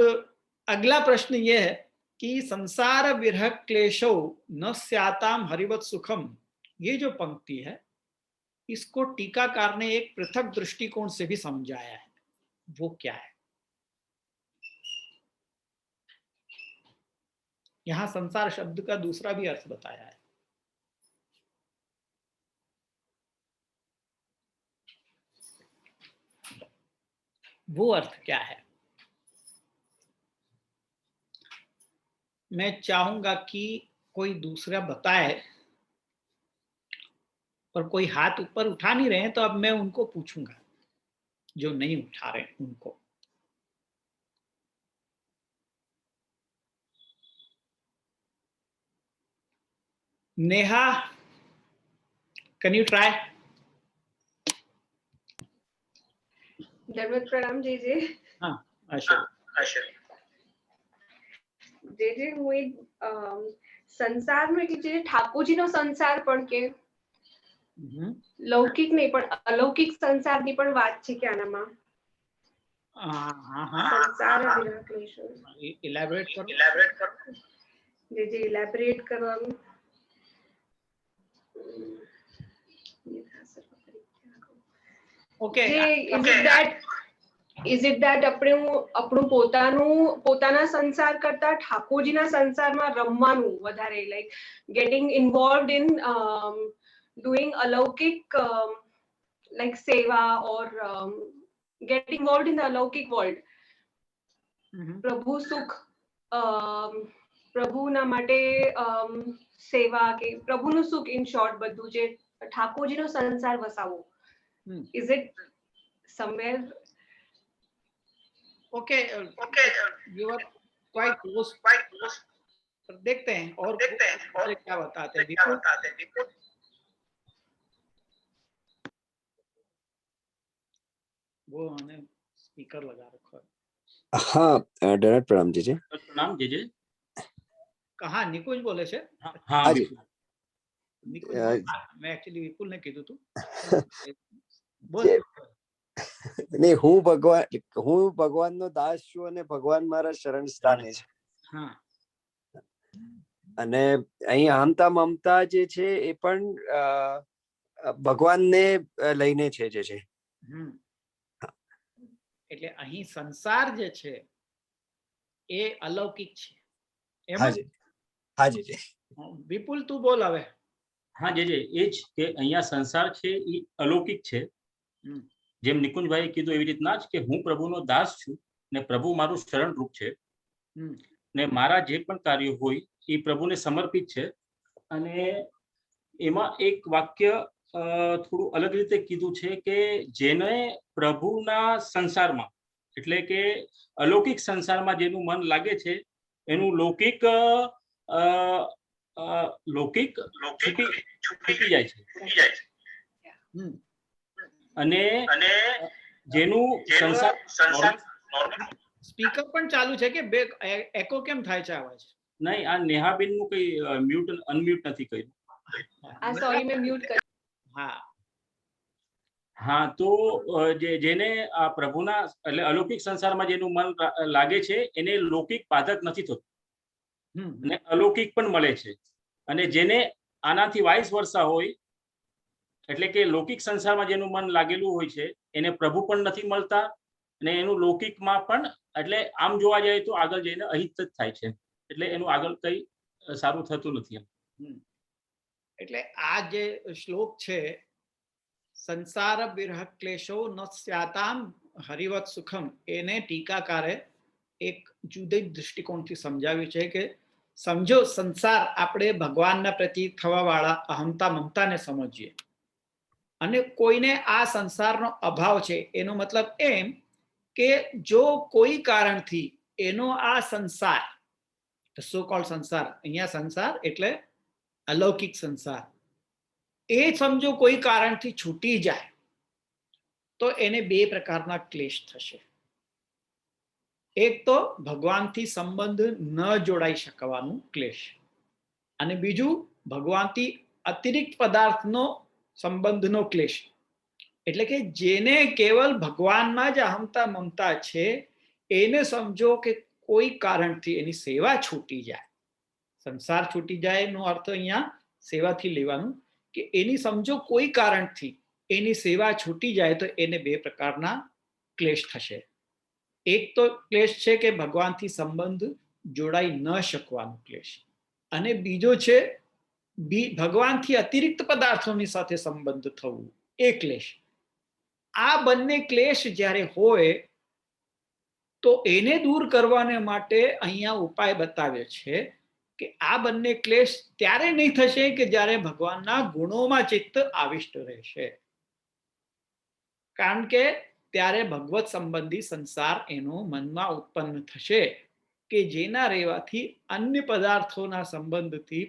अगला प्रश्न यह है कि संसार विरह क्लेशो न स्याताम हरिवत सुखम, ये जो पंक्ति है इसको टीकाकार ने एक पृथक दृष्टिकोण से भी समझाया है। वो क्या है? यहां संसार शब्द का दूसरा भी अर्थ बताया है। वो अर्थ क्या है? मैं चाहूंगा कि कोई दूसरा बताए, और कोई हाथ ऊपर उठा नहीं रहे हैं तो अब मैं उनको पूछूंगा जो नहीं उठा रहे उनको। Neha, can you try? दंडवत प्रणाम जी जी। हाँ, अच्छा। જે જે હું એક સંસારનો એટલે જે ઠાકોરજીનો સંસાર પણ કે લૌકિક નહીં પણ અલૌકિક સંસારની પણ વાત છે કે આનામાં સંસાર વિરહ ક્લેશો ઇલેબોરેટ કરો જે ઇલેબોરેટ કરવાનું ઓકે Is it that આપણું પોતાના સંસાર કરતા ઠાકોરજીના સંસારમાં રમવાનું વધારે, like getting involved in doing alaukic like seva or getting involved in the alaukic world. પ્રભુ સુખ, પ્રભુના માટે સેવા કે પ્રભુનું સુખ, in short બધું જે ઠાકોરજીનો સંસાર વસાવો. Is it somewhere? Okay, you are quite close. देखते हैं और क्या बताते हैं। वो हमने स्पीकर लगा रखा है। हाँ दंडवत प्रणाम जी जी। प्रणाम जी जी। कहाँ निकुंज बोले છે? हाँ हाँ जी। નિકુંજ બોલ. મેં एक्चुअली વિપુલ ને કીધું તું. બોલ. નહીં, હું ભગવાનનો દાસ છું અને ભગવાન મારા શરણ સ્થાને છે. હા. અને અહીં હમતા મમતા જે છે એ પણ ભગવાનને લઈને છે જે છે. એટલે અહીં સંસાર જે છે એ અલૌકિક છે. હાજી હાજી જી. વિપુલ તું બોલ હવે. હા જે એ જ કે અહીંયા સંસાર છે એ અલૌકિક છે. જેમ નિકુંજભાઈએ કીધું એવી રીતના જ કે હું પ્રભુનો દાસ છું ને પ્રભુ મારું શરણરૂપ છે ને મારા જે પણ કાર્યો હોય એ પ્રભુને સમર્પિત છે. અને એમાં એક વાક્ય થોડું અલગ રીતે કીધું છે કે જેને પ્રભુના સંસારમાં એટલે કે અલૌકિક સંસારમાં જેનું મન લાગે છે એનું લૌકિક છૂટી જાય છે. અને જેનું સંસાર સ્પીકર પણ ચાલુ છે કે બે એકો કેમ થાય છે અવાજ? નહીં, આ નેહાબેન નું કઈ મ્યુટ અનમ્યુટ નથી કર્યું. આ સોરી મેં મ્યુટ કર્યું. હા હા, તો જેને આ પ્રભુના એટલે અલૌકિક સંસારમાં જેનું મન લાગે છે એને લૌકિક બાધક નથી થતું અને અલૌકિક પણ મળે છે. અને જેને આનાથી વાઇસ વર્સા હોય એટલે કે લૌકિક સંસારમાં જેનું મન લાગેલું હોય છે એને પ્રભુ પણ નથી મળતા અને એનું લૌકિકમાં પણ એટલે આમ જોવા જાય તો આગળ જઈને અહિત જ થાય છે. એટલે એનું આગળ કઈ સારું થતું નથી. એટલે આ જે શ્લોક છે સંસાર બિરહ ક્લેશો ન સ્યાતામ હરિવત સુખમ, એને ટીકાકારે એક જુદા દૃષ્ટિકોણથી સમજાવ્યું છે કે સમજો સંસાર આપણે ભગવાનના પ્રતિ થવા વાળા અહમતા મમતાને સમજીએ અને કોઈને આ સંસારનો અભાવ છે એનો મતલબ એમ કે જો કોઈ કારણથી એનો આ સંસાર સો કોલ્ડ સંસાર, અહીંયા સંસાર એટલે અલૌકિક સંસાર, એ સમજો કોઈ કારણથી છૂટી જાય તો એને બે પ્રકારના ક્લેશ થશે. એક તો ભગવાનથી સંબંધ ન જોડાઈ શકવાનું ક્લેશ અને બીજું ભગવાનથી અતિરિક્ત પદાર્થનો સંબંધનો ક્લેશ. એટલે કે જેને કેવલ ભગવાનમાં જ અહમતા મમતા છે એને સમજો કે કોઈ કારણથી એની સેવા છૂટી જાય, સંસાર છૂટી જાય એનો અર્થ અહીંયા સેવાથી લેવાનું કે એની સમજો કોઈ કારણથી એની સેવા છૂટી જાય તો એને બે પ્રકારના ક્લેશ થશે. એક તો ક્લેશ છે કે ભગવાનથી સંબંધ જોડાઈ ન શકવાનો ક્લેશ અને બીજો છે ભગવાનથી અતિરિક્ત પદાર્થોની સાથે સંબંધ થવું એ ક્લેશ. આ બંને ક્લેશ જ્યારે હોય તો એને દૂર કરવાને માટે અહીંયા ઉપાય બતાવ્યો છે કે આ બંને ક્લેશ ત્યારે નહીં થશે કે જ્યારે ભગવાનના ગુણોમાં ચિત્ત આવિષ્ટ રહેશે, કારણ કે ત્યારે ભગવત સંબંધી સંસાર એનો મનમાં ઉત્પન્ન થશે કે જેના રહેવાથી અન્ય પદાર્થોના સંબંધથી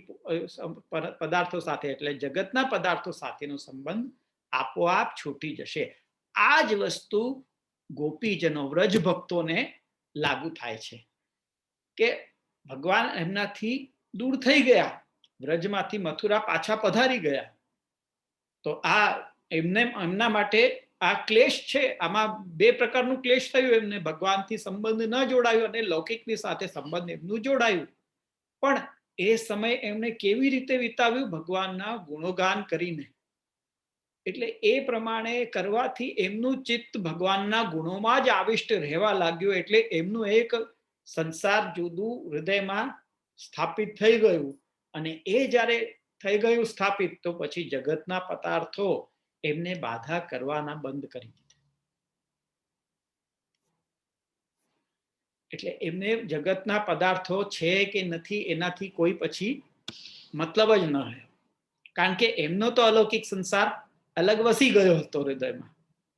પદાર્થો સાથે એટલે જગતના પદાર્થો સાથેનો સંબંધ આપોઆપ છૂટી જશે. આ જ વસ્તુ ગોપીજનો વ્રજ ભક્તોને લાગુ થાય છે કે ભગવાન એમનાથી દૂર થઈ ગયા, વ્રજમાંથી મથુરા પાછા પધારી ગયા, તો આ એમના માટે આ ક્લેશ છે. આમાં બે પ્રકારનું ક્લેશ થયું, એમને ભગવાનથી સંબંધ ન જોડાયું અને લૌકિકની સાથે સંબંધ એમનું જોડાયું. પણ એ સમય એમને કેવી રીતે વિતાવ્યું? ભગવાનના ગુણોગાન કરીને. એટલે એ પ્રમાણે કરવાથી એમનું ચિત્ત ભગવાનના ગુણોમાં જ આવિષ્ટ રહેવા લાગ્યું. એટલે એમનું એક સંસાર જુદું હૃદયમાં સ્થાપિત થઈ ગયું અને એ જ્યારે થઈ ગયું સ્થાપિત તો પછી જગતના પદાર્થો એમને બાધા કરવાના બંધ કરી દીધા. એટલે એમને જગતના પદાર્થો છે કે નથી એનાથી કોઈ પછી મતલબ જ ન રહ્યો, કારણ કે એમનો તો અલૌકિક સંસાર અલગ વસી ગયો હતો હૃદયમાં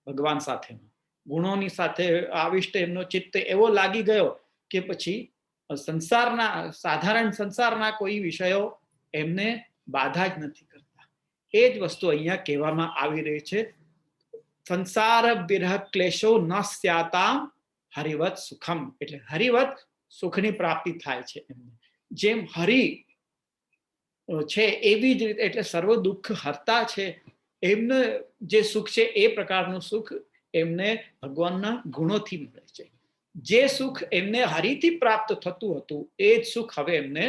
ભગવાન સાથેનો, ગુણોની સાથે આવિષ્ટ એમનો ચિત્ત એવો લાગી ગયો કે પછી સંસારના સાધારણ સંસારના કોઈ વિષયો એમને બાધા જ નથી કરતા. એ જ વસ્તુ અહીંયા કહેવામાં આવી રહી છે. સંસાર વિરહ ક્લેશો ન સ્યાતામ હરિવત સુખમ એટલે હરિવત સુખની પ્રાપ્તિ થાય છે એમને. જેમ હરિ છે એવી જ રીતે એટલે સર્વ દુઃખ હરતા છે એમને જે સુખ છે એ પ્રકારનું સુખ એમને ભગવાનના ગુણોથી મળે છે. જે સુખ એમને હરિથી પ્રાપ્ત થતું હતું એ જ સુખ હવે એમને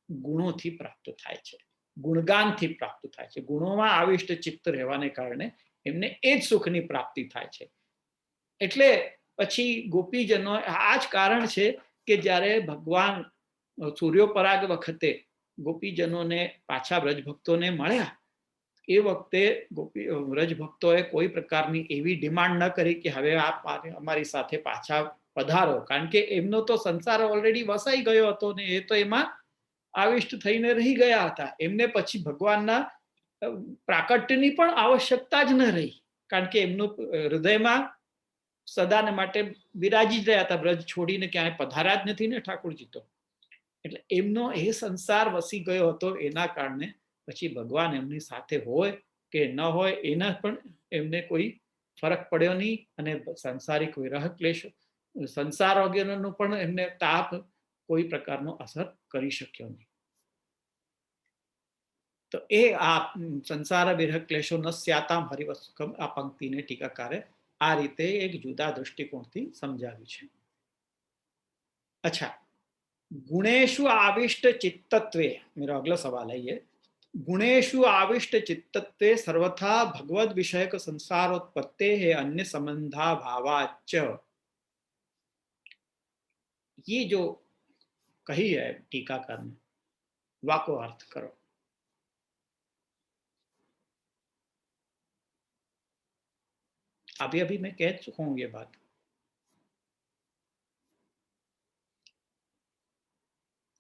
ગુણોથી પ્રાપ્ત થાય છે, ગુણગાનથી પ્રાપ્ત થાય છે. ગુણોમાં આવિષ્ટ ચિત્ત રહેવાને કારણે એમને એ જ સુખની પ્રાપ્તિ થાય છે. એટલે પછી ગોપીજનો આ જ કારણ છે કે જ્યારે ભગવાન સૂર્યોપરાગ વખતે ગોપીજનોને પાછા વ્રજભક્તોને મળ્યા એ વખતે વ્રજભક્તોએ કોઈ પ્રકારની એવી ડિમાન્ડ ન કરી કે હવે આપ અમારી સાથે પાછા પધારો, કારણ કે એમનો તો સંસાર ઓલરેડી વસાઈ ગયો હતો ને એ તો એમાં આવિષ્ટ થઈને રહી ગયા હતા. એમને પછી ભગવાનના પ્રાકટ્યની પણ આવશ્યકતા જ ન રહી, કારણ કે એમનું હૃદયમાં સદાને માટે વિરાજી જ રહ્યા હતા. વ્રજ છોડીને ક્યાંય પધાર્યા જ નથી ને ઠાકોરજી તો. એટલે એમનો એ સંસાર વસી ગયો હતો, એના કારણે પછી ભગવાન એમની સાથે હોય કે ન હોય એના પણ એમને કોઈ ફરક પડ્યો નહીં, અને સંસારી કોઈ રહ ક્લેશ સંસાર વગેરેનો પણ એમને તાપ કોઈ પ્રકારનો અસર કરી શક્યો નહીં. તો એ આ સંસાર વિરહ ક્લેશો ન સ્યાતામ હરિવત સુખમ આ પંક્તિને ટીકાકારે આ રીતે એક જુદા દૃષ્ટિકોણથી સમજાવ્યું છે. अच्छा, गुणेषु आविष्ट चित्तत्वे, मेरा अगला सवाल है ये, गुणेषु आविष्ट चित्तत्वे सर्वथा भगवद विषयक संसारोत्पत्ते है अन्य संबंधा भावाच. ये जो कही है टीकाकार ने, वाको अर्थ करो. अभी अभी मैं कह चुका हूं ये बात.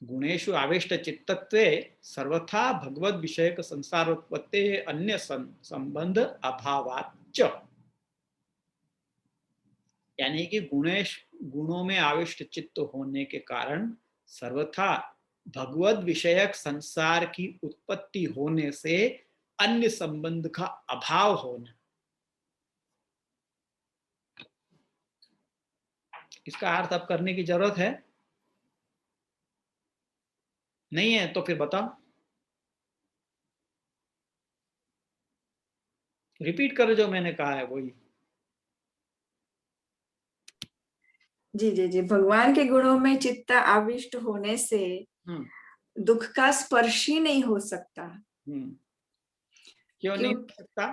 गुणेषु आविष्ट चित्तत्वे सर्वथा भगवद विषयक संसारोत्पत्ति अन्य संबंध अभावाच्च, यानी कि गुणों में आविष्ट चित्त होने के कारण सर्वथा भगवद विषयक संसार की उत्पत्ति होने से अन्य संबंध का अभाव होना. इसका अर्थ अब करने की जरूरत है नहीं है तो फिर बताओ, रिपीट करो जो मैंने कहा है वही. जी जी जी. भगवान के गुणों में चित्त आविष्ट होने से दुख का स्पर्श ही नहीं हो सकता. क्यों नहीं हो सकता?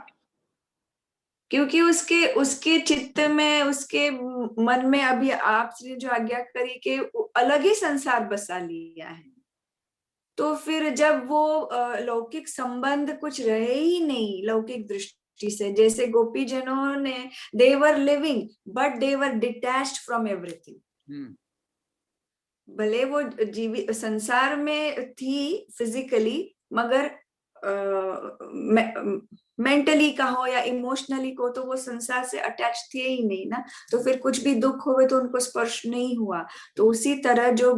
क्योंकि उसके चित्त में, उसके मन में अभी आपने जो आज्ञा करी कि अलग ही संसार बसा लिया है, तो फिर जब वो लौकिक संबंध कुछ रहे ही नहीं लौकिक दृष्टि से, जैसे गोपी जनों ने they were living but they were detached from everything. भले वो जीवित संसार में थी फिजिकली, मगर मेंटली कहो या इमोशनली को तो वो संसार से अटैच थे ही नहीं ना. तो फिर कुछ भी दुख हुए तो उनको स्पर्श नहीं हुआ. तो उसी तरह जो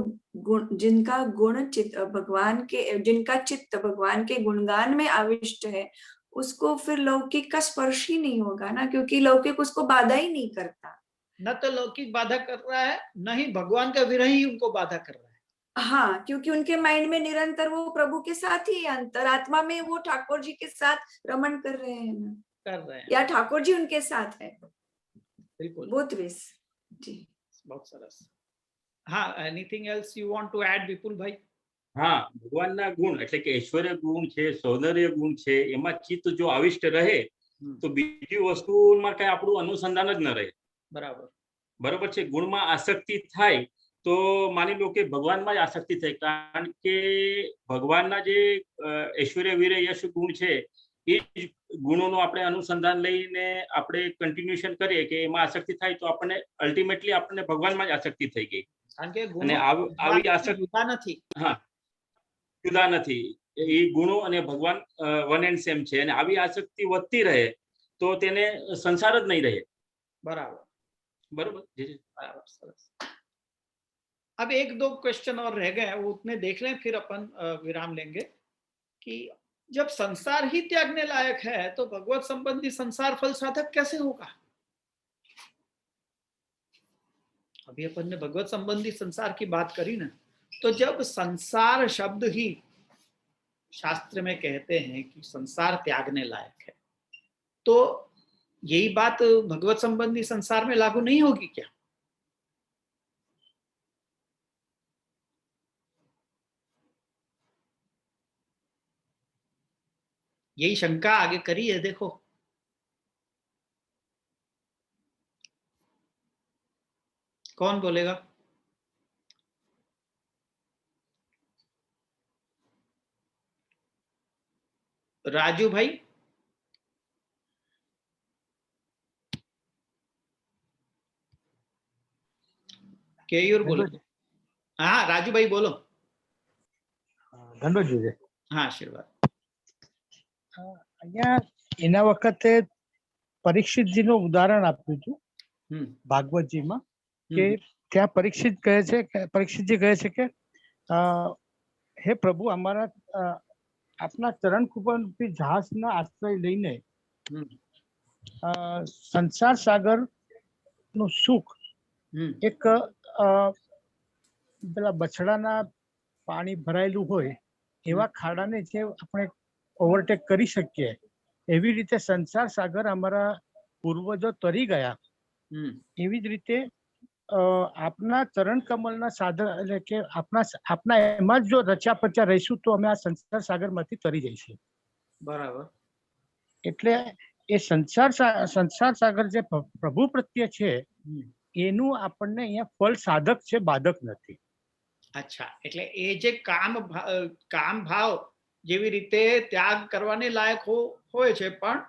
जिनका गुण चित्त भगवान के, जिनका चित्त भगवान के गुणगान में आविष्ट है, उसको फिर लौकिक का स्पर्श ही नहीं होगा ना, क्योंकि लौकिक उसको बाधा ही नहीं करता. न तो लौकिक बाधा कर रहा है, न ही भगवान का विरह ही उनको बाधा कर रहा है. हाँ, क्योंकि उनके माइंड में निरंतर वो प्रभु के साथ ही, अंतरात्मा में वो ठाकुर जी के साथ रमण कर रहे हैं ना, कर रहे हैं, या ठाकुर जी उनके साथ है. बिल्कुल. Both ways. जी, बहुत सरस. हाँ, anything else you want to add Vipul भाई? हाँ, भगवानना गुण એટલે કે ઐશ્વર્ય ગુણ છે, સૌંદર્ય ગુણ છે, એમાં ચિત્ત જો આવિષ્ટ રહે તો બીજી વસ્તુમાં કઈ આપણું અનુસંધાન જ ન રહે. બરાબર. બરાબર છે. ગુણમાં આસક્તિ થાય તો માની લો કે ભગવાનમાં જ આસક્તિ થાય, કારણ કે ભગવાનના જે ઐશ્વર્ય વીર્ય યશ ગુણ છે એ જ ગુણોનો આપણે અનુસંધાન લઈને આપણે કન્ટિન્યુએશન કરીએ કે એમાં આસક્તિ થાય તો આપણને અલ્ટિમેટલી આપણને ભગવાનમાં જ આસક્તિ થઈ ગઈ. કારણ કે અને આવી આસક્તિ જુદા નથી. હા, જુદા નથી. એ ગુણો અને ભગવાન વન એન્ડ સેમ છે, અને આવી આસક્તિ વધતી રહે તો તેને સંસાર જ નહીં રહે. बराबर. बराबर. बराबर, सरस. अब एक दो क्वेश्चन और रह गए, वो उतने देख लें फिर अपन विराम लेंगे. कि जब संसार ही त्यागने लायक है तो भगवत संबंधी संसार फल साधक कैसे होगा? अभी अपन ने भगवत संबंधी संसार की बात करी ना, तो जब संसार शब्द ही शास्त्र में कहते हैं कि संसार त्यागने लायक है, तो यही बात भगवत संबंधी संसार में लागू नहीं होगी क्या? यही शंका आगे करी है, देखो। कौन बोलेगा? राजू भाई? केयूर बोलो। हाँ राजू भाई बोलो। ધનોજજી हाँ આશીર્વાદ। અહીંયા એના વખતે પરીક્ષિતજીનું ઉદાહરણ આપ્યું હતું ભાગવતજીમાં કે ત્યાં પરીક્ષિતજી કહે છે કે હે પ્રભુ, અમારા આપના ચરણ કૃપારૂપી જહાજના આશ્રય લઈને સંસાર સાગરનું સુખ એક પેલા બછડાના પાણી ભરાયેલું હોય એવા ખાડાને જે આપણે ઓવરટેક કરી શકીએ, એવી રીતે સંસાર સાગર અમારા પૂર્વજો તરી ગયા, એવી જ રીતે આપના ચરણ કમલના સાધન એટલે કે આપના એમાં જ જો રચ્યા પચ્યા રહીશું તો અમે આ સંસાર સાગરમાંથી તરી જઈશું. બરાબર. એટલે એ સંસાર સાગર જે પ્રભુ પ્રત્યે છે એનું આપણને અહીંયા ફળ સાધક છે, બાધક નથી. અચ્છા, એટલે એ જે કામ ભાવ જેવી રીતે ત્યાગ કરવાને લાયક હોય છે, પણ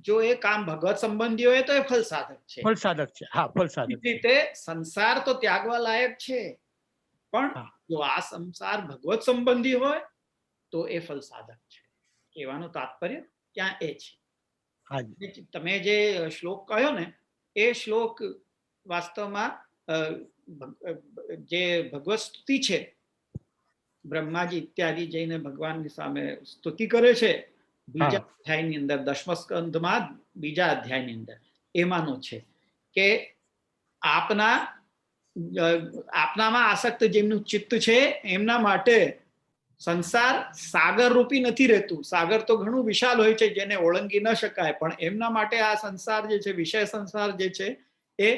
જો એ કામ ભગવત સંબંધી હોય તો એ ફળ સાધક છે. ફળ સાધક છે, હા, ફળ સાધક. રીતે સંસાર તો ત્યાગવા લાયક છે, પણ જો આ સંસાર ભગવત સંબંધી હોય તો એ ફળ સાધક છે. કહેવાનું તાત્પર્ય ત્યાં એ છે. તમે જે શ્લોક કહ્યો ને, એ શ્લોક વાસ્તવમાં જે ભગવત સ્તુતિ છે, બ્રહ્માજી ઇત્યાદि જઈને ભગવાનની સામે સ્તુતિ કરે છે બીજા અધ્યાયની અંદર, 10મા સ્કંધમાં બીજા અધ્યાયની અંદર, એમાંનો છે કે આપનામાં આસક્ત જેમનું ચિત્ત છે એમના માટે સંસાર સાગર રૂપી નથી રહેતું. સાગર તો ઘણું વિશાલ હોય છે જેને ઓળંગી ન શકાય, પણ એમના માટે આ સંસાર જે છે, વિષય સંસાર જે છે, એ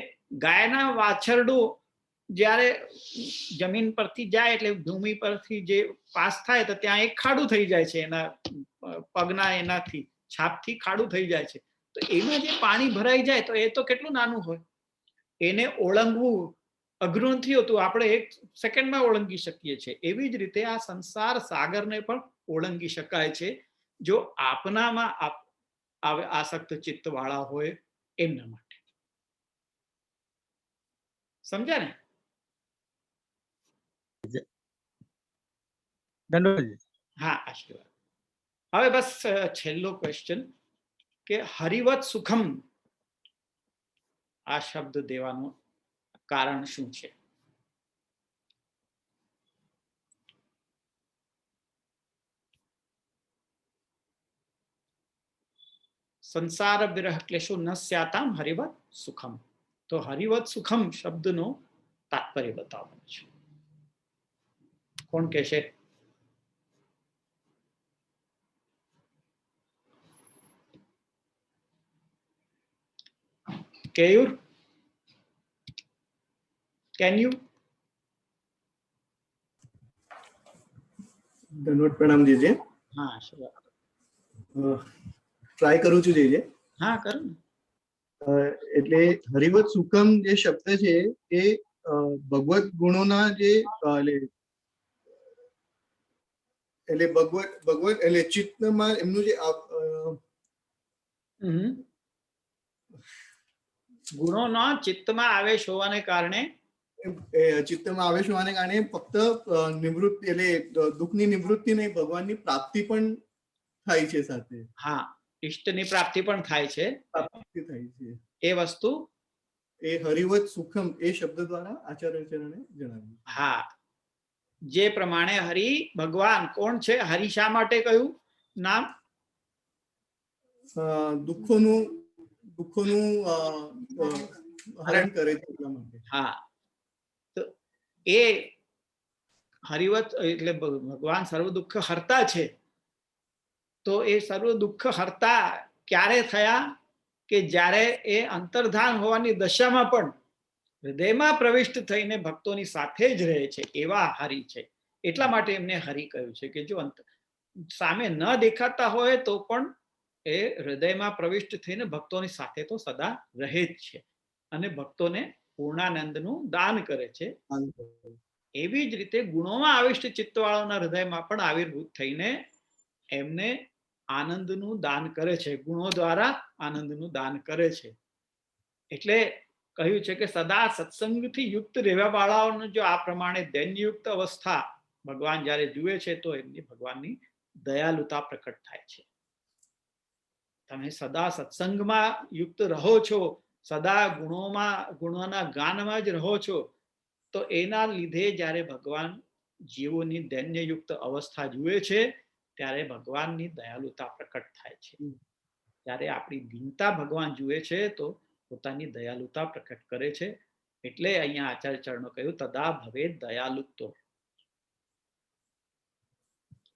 ગાયના વાછરડું જ્યારે જમીન પરથી જાય એટલે ભૂમિ પરથી જે પાસ થાય તો ત્યાં એક ખાડું થઈ જાય છે, એના પગના એનાથી છાપથી ખાડું થઈ જાય છે. તો એમાં જે પાણી ભરાઈ જાય તો એ તો કેટલું નાનું હોય, એને ઓળંગવું અઘરું નથી હોતું, આપણે 1 સેકન્ડમાં ઓળંગી શકીએ છીએ. એવી જ રીતે આ સંસાર સાગરને પણ ઓળંગી શકાય છે જો આપનામાં આસક્ત ચિત્ત વાળા હોય એમના માટે. સમજ્યા ને? હા, આશીર્વાદ. હવે બસ છેલ્લો ક્વેશ્ચન કે હરિવત સુખમ આ શબ્દ દેવાનું કારણ શું છે? સંસાર વિરહ ક્લેશો ન સ્યાતામ હરિવત સુખમ. તો હરિવત સુખમ શબ્દનો તાત્પર્ય બતાવવાનું છે. કોણ કહેશે? Keyur, can you? ધન્યવાદ, પ્રણામ જીજે. હા આશીર્વાદ. ટ્રાય કરું છું જીજે. હા કરો ને. એટલે હરિવત સુખમ જે શબ્દ છે એ ભગવત ગુણોના જે એટલે ભગવત એટલે ચિત્તમાં એમનું જે ગુણોનો ચિત્તમાં આવેશ હોવાને કારણે ફક્ત નિવૃત્તિ એટલે દુઃખની નિવૃત્તિ નહીં, ભગવાનની પ્રાપ્તિ પણ થાય છે સાથે. હા, ઈષ્ટની પ્રાપ્તિ પણ થાય છે. એ વસ્તુ એ હરિવત સુખમ એ શબ્દ દ્વારા આચાર્ય ચરણે જણાવ્યું. હા, જે પ્રમાણે હરિ ભગવાન કોણ છે? હરિ શા માટે કહ્યું નામ? દુઃખોનું હરણ કરે છે એટલા માટે. હા, એ હરિવત એટલે ભગવાન સર્વ દુઃખ હરતા છે, તો એ સર્વ દુઃખ હરતા ક્યારે થયા કે જ્યારે એ અંતર્ધાન હોવાની દશામાં પણ હૃદયમાં પ્રવિષ્ટ થઈને ભક્તોની સાથે જ રહે છે એવા હરિ છે. એટલા માટે એમને હરિ કહ્યું છે કે જો સામે ન દેખાતા હોય તો પણ એ હૃદયમાં પ્રવિષ્ટ થઈને ભક્તોની સાથે તો સદા રહે જ છે અને ભક્તોને પૂર્ણાનંદનું દાન કરે છે. એવી જ રીતે ગુણોમાં આવિષ્ટ ચિત્તવાળાના હૃદયમાં પણ આવિર્ભૂત થઈને એમને આનંદનું દાન કરે છે, ગુણો દ્વારા આનંદનું દાન કરે છે. એટલે કહ્યું છે કે સદા સત્સંગથી યુક્ત રહેવા વાળાઓને જો આ પ્રમાણે દૈન્યયુક્ત અવસ્થા ભગવાન જ્યારે જુએ છે તો એમની ભગવાનની દયાલુતા પ્રકટ થાય છે. તમે સદા સત્સંગમાં યુક્ત રહો છો, સદા ગુણોના ગાનમાં જ રહો છો, તો એના લીધે જ્યારે ભગવાન જીવોની દૈન્યયુક્ત અવસ્થા જુએ છે ત્યારે ભગવાનની દયાલુતા પ્રકટ થાય છે. ત્યારે આપણી દીનતા ભગવાન જુએ છે તો પોતાની દયાલુતા પ્રકટ કરે છે. એટલે અહીંયા આચાર્ય ચરણો કહ્યું તદા ભવે દયાલુત્વ.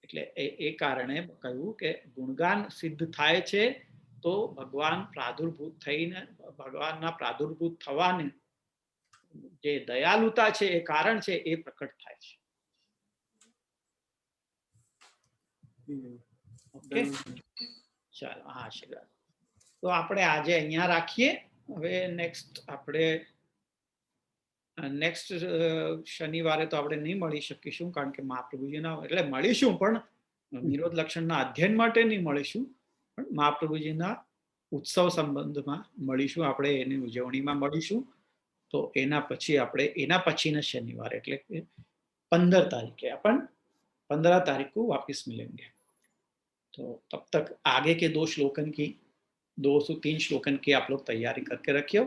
એટલે એ કારણે કહ્યું કે ગુણગાન સિદ્ધ થાય છે તો ભગવાન પ્રાદુર્ભૂત થઈને ભગવાનના પ્રાદુર્ભૂત થવાની જે દયાલુતા છે એ કારણ છે એ પ્રકટ થાય છે. ઓકે, ચાલો આશીર્વાદ. તો આપણે આજે અહીંયા રાખીએ. હવે નેક્સ્ટ શનિવારે તો આપણે નહીં મળી શકીશું કારણ કે મહાપ્રભુજીના એટલે મળીશું પણ નિરોધ લક્ષણના અધ્યયન માટે નહીં મળીશું, પણ મહાપ્રભુજીના ઉત્સવ સંબંધમાં મળીશું. આપણે એની ઉજવણીમાં મળીશું. તો એના પછીના शनिवार એટલે કે 15 तारीख अपन 15 तारीख को वापस मिलेंगे. तो तब तक आगे के 2 से 3 श्लोकन की आप लोग तैयारी करके रखियो,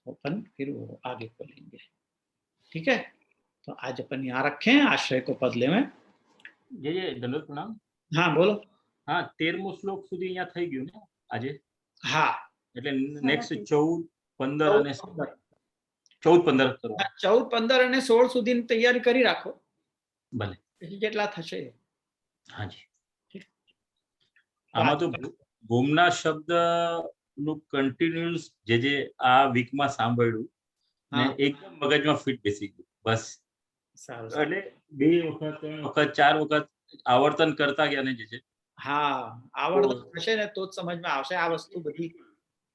अपन फिर वो आगे को लेंगे. ठीक है, तो आज अपन यहाँ रखें, आश्रय को पद ले में. जय दंडवत प्रणाम. हाँ बोलो. हाँ, 13मो श्लोक સુધી અહીંયા થઈ ગયું ને આજે? હા, એટલે નેક્સ્ટ 14, 15 અને 14, 15 કરો. 14, 15 અને 16 સુધીની તૈયારી કરી રાખો. ભલે, પછી જેટલા થશે. હાજી. આમાં તો ભૂમના શબ્દ નું કન્ટિન્યુઅસ જે આ વીકમાં સાંભળ્યું ને એકદમ મગજમાં ફિટ બેસી ગયું. બસ સારું. એટલે 2 વખત 3 વખત 4 વખત આવર્તન કરતા ગયા ને જે છે. હા, આવર્તન થશે ને તો જ સમજમાં આવશે આ વસ્તુ બધી.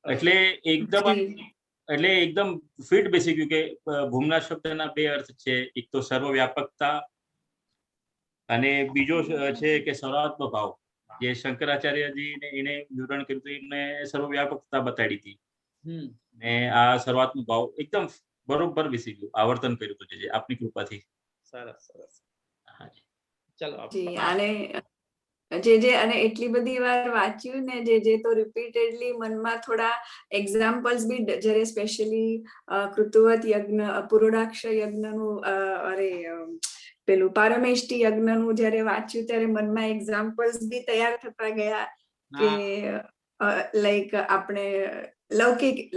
એટલે એકદમ ફિટ બેસી ગયું કે ભૂમના શબ્દના 2 અર્થ છે. એક તો સર્વવ્યાપકતા અને બીજો છે કે સર્વાત્મ ભાવ. જે શંકરાચાર્યજીને એને વિવરણ કર્યું હતું, એમને સર્વવ્યાપકતા બતાડી હતી ને આ સર્વાત્મ ભાવ એકદમ બરોબર બેસી ગયું. આવર્તન કર્યું હતું જે આપની કૃપાથી. સરસ સરસ. હાજી, ચલો. અને અને એટલી બધી વાર વાંચ્યું ને જે તો રિપીટેડલી મનમાં થોડા એક્ઝામ્પલ્સ બી જ્યારે સ્પેશિયલી કૃતવત યજ્ઞ પુરોડાક્ષ યજ્ઞનું પેલું પારમેષ્ટિ યજ્ઞનું જ્યારે વાંચ્યું ત્યારે મનમાં એક્ઝામ્પલ્સ બી તૈયાર થતા ગયા કે લાઈક આપણે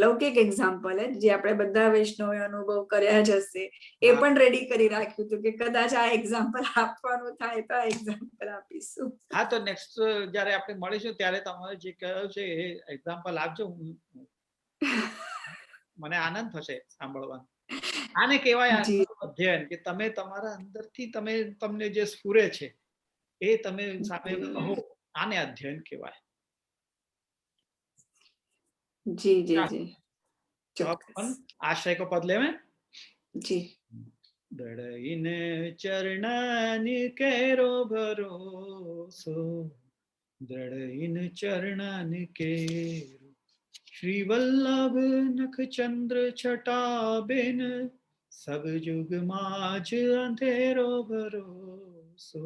લૌકિક એક્ઝામ્પલ જે આપણે બધા વૈષ્ણવે અનુભવ કર્યા જ હશે એ પણ રેડી કરી રાખ્યું હતું કે કદાચ આ એક્ઝામ્પલ આપવાનું થાય તો આ એક્ઝામ્પલ આપીશું. હા, તો નેક્સ્ટ જ્યારે આપણે મળીશું ત્યારે તમારે જે કહ્યું છે એ એક્ઝામ્પલ આપજો. મને આનંદ થશે સાંભળવાનો. આને કહેવાય અધ્યયન કે તમે તમારા અંદરથી તમને જે સ્ફુરે છે એ તમે સામે કહો. આને અધ્યયન કહેવાય. जी जी जी. अपन आश्रय को पद ले में. जी. दृढ़ चरणन केरो भरोसो, दृढ़ चरणन केरो श्री वल्लभ नख चंद्र छटा बिन सब जुग माज अंधेरो भरोसो,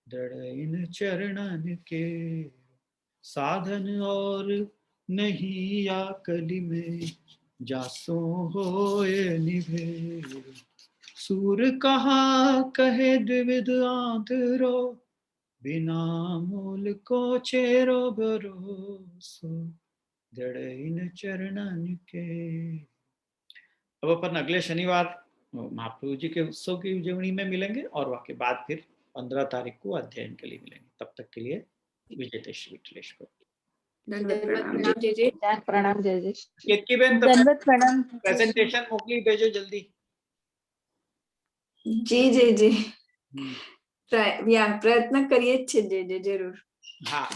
दृढ़ चरणन केरो साधन और नहीं या कली में जासो होए निभेरो, सूर कहा कहे द्विविध आंतरो बिना मूल को चेरो भरोसो, दृढ़ चरणन के. अब अपन अगले शनिवार महाप्रभु जी के उत्सव की उजवणी में मिलेंगे और उसके बाद फिर 15 तारीख को अध्ययन के लिए मिलेंगे। तब तक के लिए विजय श्री विठलेश्वर। दंडवत प्रणाम। प्रणाम जय जय। केतकी बेन दंडवत प्रणाम। प्रेजेंटेशन मोकली भेजो जल्दी। जी प्रयत्न करिए જ છે જે જરૂર। हाँ